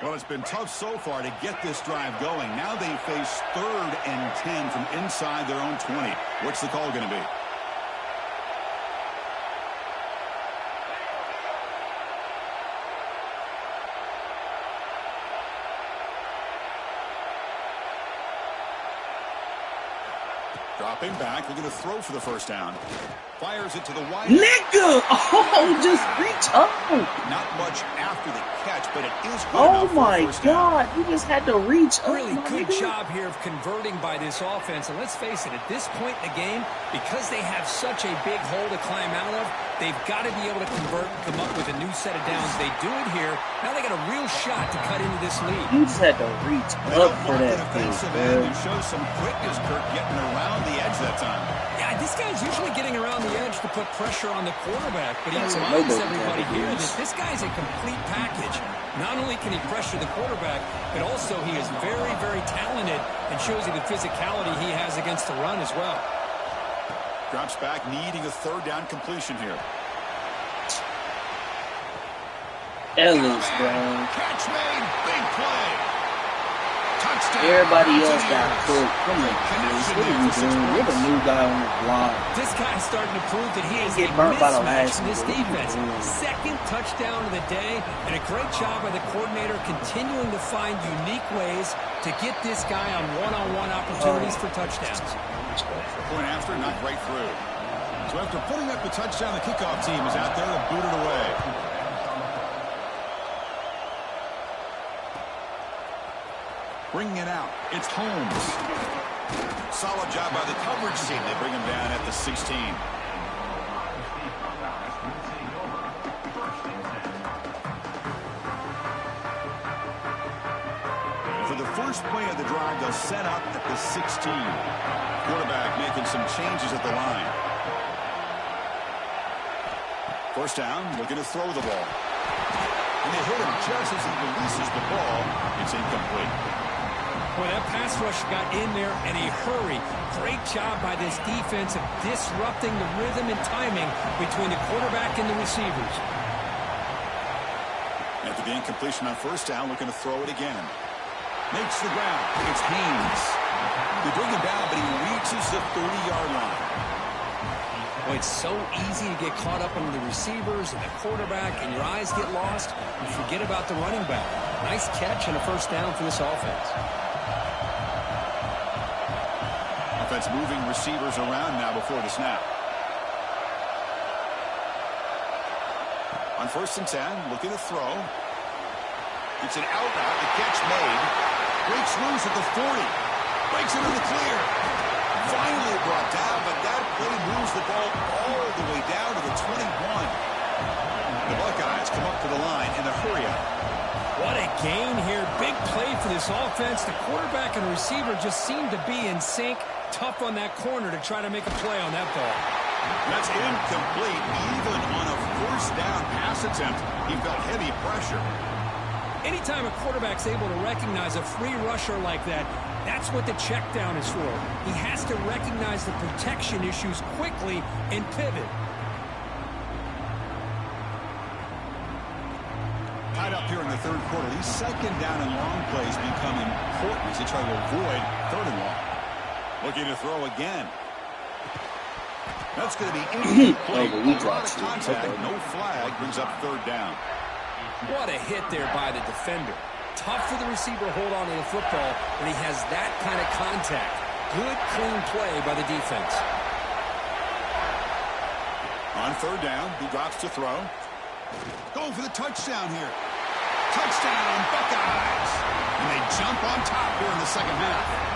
Well, it's been tough so far to get this drive going. Now they face 3rd and 10 from inside their own 20. What's the call going to be? Dropping back, looking to throw for the first down. Fires it to the wide. Nigga! Oh, just reach up. Not much after the catch, but it is good Oh enough for my a first down. God! You just had to reach up. Really my good nigga. job here of converting by this offense. And let's face it, at this point in the game, because they have such a big hole to climb out of, they've got to be able to convert and come up with a new set of downs. They do it here. Now they got a real shot to cut into this lead. You just had to reach They up don't for block that the thing, defensive end man. and show some quickness, Kirk, getting around the edge that time. Yeah, this guy's usually getting around the edge to put pressure on the quarterback, but he That's a reminds no-go everybody here categories. that this guy's a complete package. Not only can he pressure the quarterback, but also he is very, very talented and shows you the physicality he has against the run as well. Drops back, needing a third down completion here. Ellis, bro. Catch made, big play. Touchdown. Everybody else got cooked. Come on, Ellis. What are you doing? You're the new guy on the block. This guy's starting to prove that he is a Get burnt by the mismatch last in this one. defense. What are you doing? Second touchdown of the day, and a great job by the coordinator continuing to find unique ways to get this guy on one-on-one opportunities for touchdowns. Point after, knocked right through. So after putting up the touchdown, the kickoff team is out there to boot it away. Bringing it out, it's Holmes. Solid job by the coverage team. They bring him down at the 16. For the first play of the drive, they'll set up at the 16. Quarterback making some changes at the line. First down, looking to throw the ball. And they hit him just as he releases the ball. It's incomplete. Well, that pass rush got in there in a hurry. Great job by this defense of disrupting the rhythm and timing between the quarterback and the receivers. After the incompletion on first down, looking to throw it again. Makes the ground. It's Haynes. They bring him down, but he reaches the 30-yard line. Well, it's so easy to get caught up in the receivers and the quarterback, and your eyes get lost. You forget about the running back. Nice catch and a first down for this offense. Offense moving receivers around now before the snap. On 1st and 10, looking to throw. It's an out route. The catch made. Breaks loose at the 40. Breaks into the clear. Finally brought down, but that play moves the ball all the way down to the 21. The Buckeyes come up to the line in the hurry-up. What a gain here. Big play for this offense. The quarterback and receiver just seem to be in sync. Tough on that corner to try to make a play on that ball. That's incomplete. Even on a first down pass attempt, he felt heavy pressure. Anytime a quarterback's able to recognize a free rusher like that, that's what the check down is for. He has to recognize the protection issues quickly and pivot. Tied up here in the third quarter. These second down and long plays become important as they try to avoid 3rd and long. Looking to throw again. That's going to be incomplete. A lot of contact, no flag, brings up 3rd down. What a hit there by the defender. Tough for the receiver to hold on to the football when he has that kind of contact. Good, clean play by the defense. On 3rd down, he drops to throw. Go for the touchdown here. Touchdown, Buckeyes. And they jump on top here in the second half.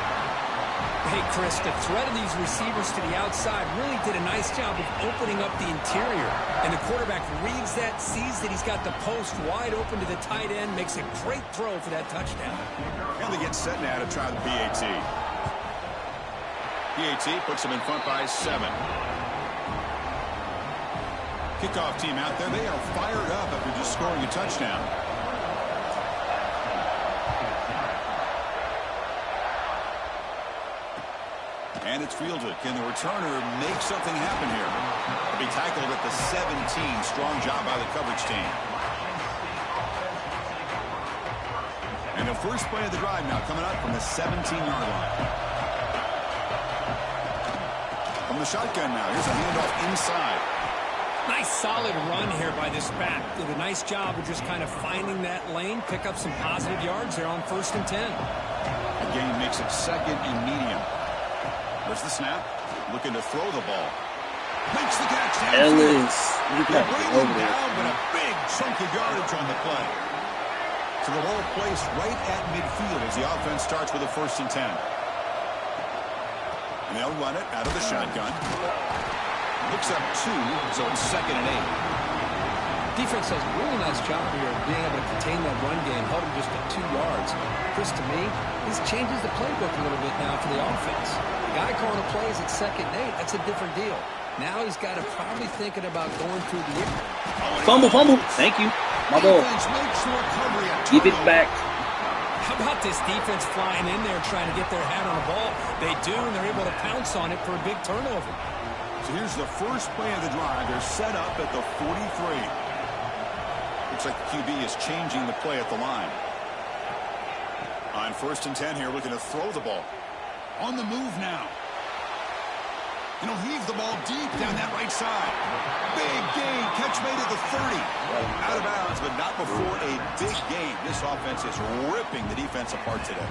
Hey, Chris, the threat of these receivers to the outside really did a nice job of opening up the interior. And the quarterback reads that, sees that he's got the post wide open to the tight end, makes a great throw for that touchdown. And they get set now to try the PAT. PAT puts them in front by 7. Kickoff team out there. They are fired up after just scoring a touchdown. And it's fielded. Can the returner make something happen here? He'll be tackled at the 17. Strong job by the coverage team. And the first play of the drive now coming up from the 17-yard line. From the shotgun now. Here's a handoff inside. Nice solid run here by this back. Did a nice job of just kind of finding that lane, pick up some positive yards there on 1st and 10. The game makes it 2nd and medium. There's the snap. Looking to throw the ball. Makes the catch. Ellis. You can bring him down, but a big chunk of yardage on the play. So the ball placed right at midfield as the offense starts with a 1st and 10. And they'll run it out of the shotgun. Looks up 2, so it's 2nd and 8. Defense does a really nice job here of being able to contain that run game, held him just at 2 yards. Chris, to me, this changes the playbook a little bit now for the offense. The guy calling the plays at 2nd and 8, that's a different deal. Now he's got to probably thinking about going through the air. Fumble. Thank you. My ball. Give it back. How about this defense flying in there trying to get their hat on the ball? They do, and they're able to pounce on it for a big turnover. So here's the first play of the drive. They're set up at the 43. Looks like the QB is changing the play at the line. On 1st and 10 here, looking to throw the ball. On the move now. And he'll heave the ball deep down that right side. Big gain. Catch made at the 30. Out of bounds, but not before a big gain. This offense is ripping the defense apart today.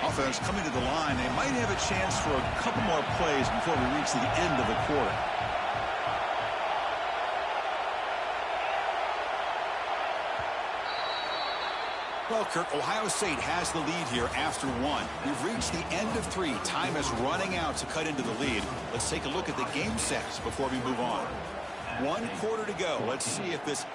Offense coming to the line. They might have a chance for a couple more plays before we reach the end of the quarter. Well, Kirk, Ohio State has the lead here after 1. We've reached the end of 3. Time is running out to cut into the lead. Let's take a look at the game sets before we move on. 1 quarter to go. Let's see if this...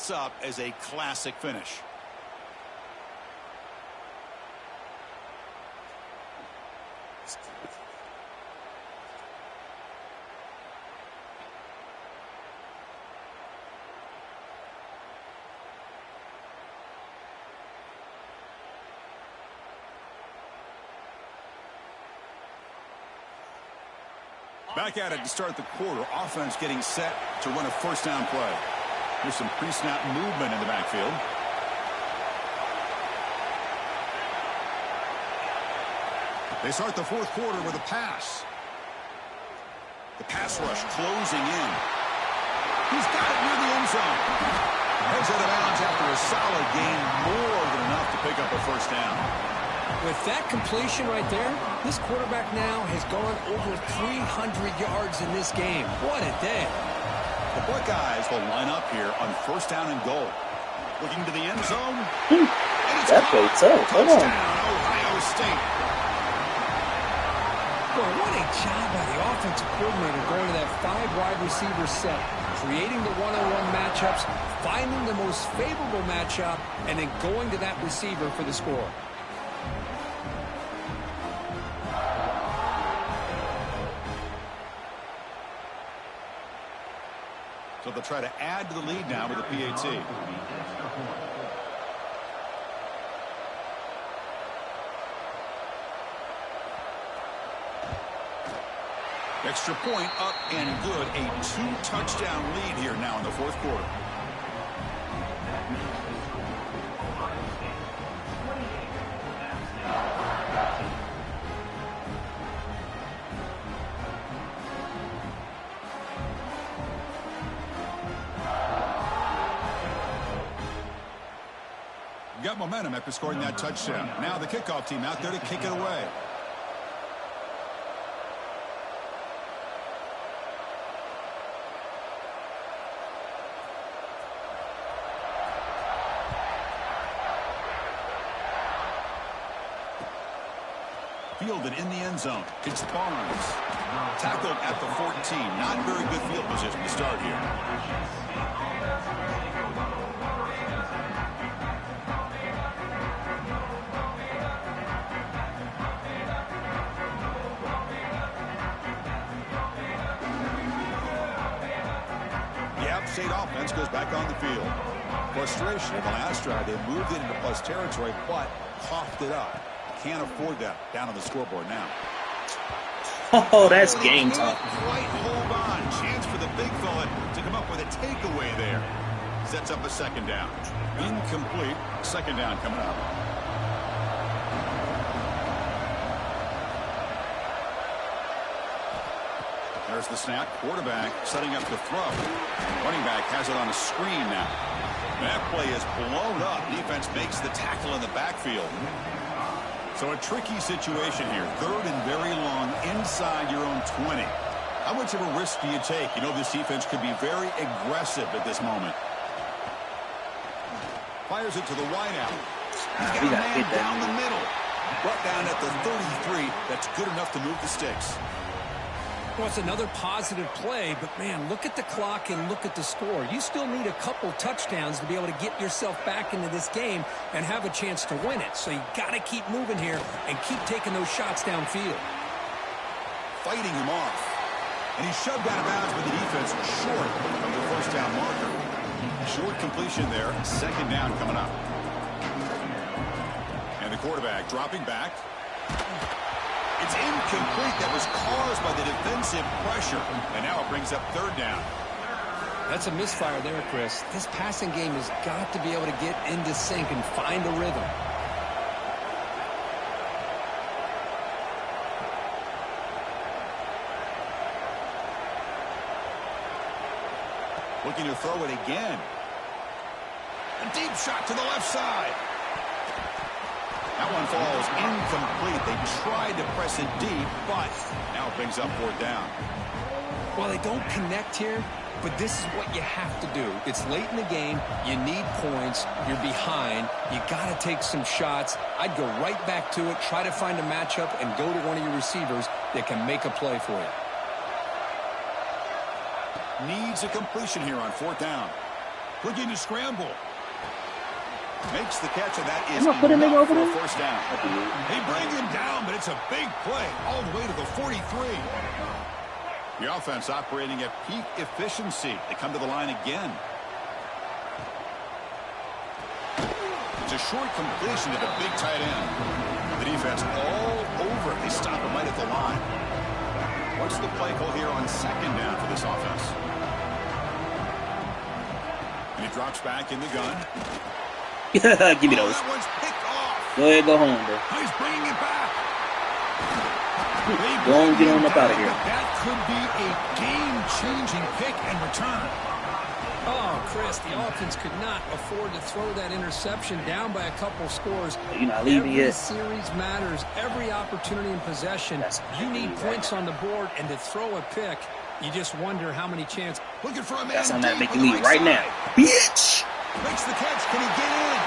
sets up as a classic finish. Back at it to start the quarter. Offense getting set to run a first down play. There's some pre-snap movement in the backfield. They start the fourth quarter with a pass. The pass rush closing in. He's got it near the end zone. Heads out of bounds after a solid gain, more than enough to pick up a first down. With that completion right there, this quarterback now has gone over 300 yards in this game. What a day. The Buckeyes will line up here on first down and goal. Looking to the end zone. That played tough. Hold on. Ohio State. Boy, what a job by the offensive coordinator going to that 5 wide receiver set, creating the one-on-one matchups, finding the most favorable matchup, and then going to that receiver for the score. So they'll try to add to the lead now with the PAT. Extra point up and good. A 2-touchdown lead here now in the fourth quarter. Got momentum after scoring that touchdown. Now the kickoff team out there to kick it away. Fielded in the end zone. It's Barnes. Tackled at the 14. Not very good field position to start here. State offense goes back on the field. Frustration in the last drive. They moved it into plus territory, but coughed it up. Can't afford that down on the scoreboard now. Oh, that's game time. Quite hold on. Chance for the big fella to come up with a takeaway there. Sets up a second down. Incomplete. Second down coming up. There's the snap. Quarterback setting up to throw. Running back has it on a screen now. That play is blown up. Defense makes the tackle in the backfield. So a tricky situation here. Third and very long inside your own 20. How much of a risk do you take? You know this defense could be very aggressive at this moment. Fires it to the wideout. He's got a man down the middle. Brought down at the 33. That's good enough to move the sticks. Well, it's another positive play, but, man, look at the clock and look at the score. You still need a couple touchdowns to be able to get yourself back into this game and have a chance to win it. So you got to keep moving here and keep taking those shots downfield. Fighting him off. And he's shoved out of bounds with the defense short of the first down marker. Short completion there. Second down coming up. And the quarterback dropping back. It's incomplete. That was caused by the defensive pressure. And now it brings up third down. That's a misfire there, Chris. This passing game has got to be able to get into sync and find a rhythm. Looking to throw it again. A deep shot to the left side. That one falls incomplete. They tried to press it deep, but now it brings up fourth down. Well, they don't connect here, but this is what you have to do. It's late in the game. You need points. You're behind. You got to take some shots. I'd go right back to it, try to find a matchup, and go to one of your receivers that can make a play for you. Needs a completion here on fourth down. Looking to scramble. Makes the catch, and that is I'm gonna put a nigga enough over for a there. first down. They bring him down, but it's a big play all the way to the 43. The offense operating at peak efficiency. They come to the line again. It's a short completion to the big tight end. The defense all over it. They stop him right at the line. What's the play call here on second down for this offense? And he drops back in the gun. Give me those. That one's picked off. Go ahead, go home, bro. He's bringing it back. Go on, get on up out of here. That could be a game-changing pick and return. Oh, Chris, the offense could not afford to throw that interception down by a couple scores. You're not leaving Every yet. series matters. Every opportunity in possession. You need points on the board, and to throw a pick, you just wonder how many chances. Looking for a man. That's on that deep making on the me right now. side. Bitch! Makes the catch. Can he get in?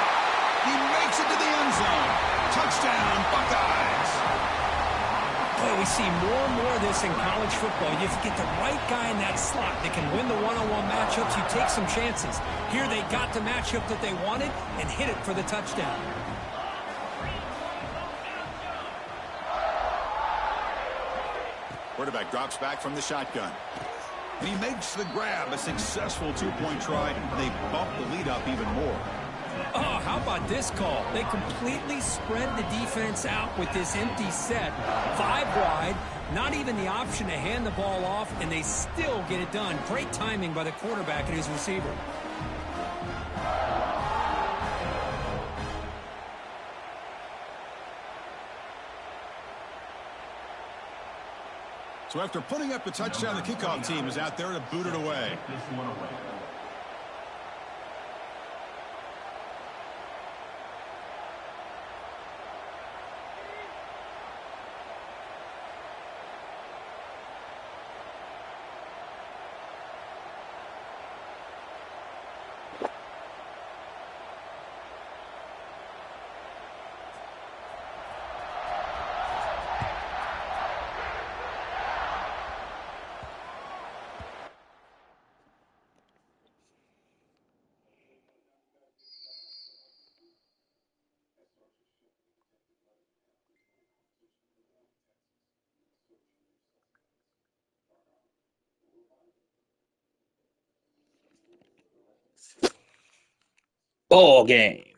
He makes it to the end zone. Touchdown, Buckeyes. Boy, we see more and more of this in college football. If you get the right guy in that slot that can win the one-on-one matchups, you take some chances. Here they got the matchup that they wanted and hit it for the touchdown. Quarterback drops back from the shotgun. And he makes the grab. A successful two-point try. They bump the lead up even more. Oh, how about this call? They completely spread the defense out with this empty set. 5 wide, not even the option to hand the ball off, and they still get it done. Great timing by the quarterback and his receiver. So after putting up a touchdown, the kickoff team is out there to boot it away. This one away. Ball game.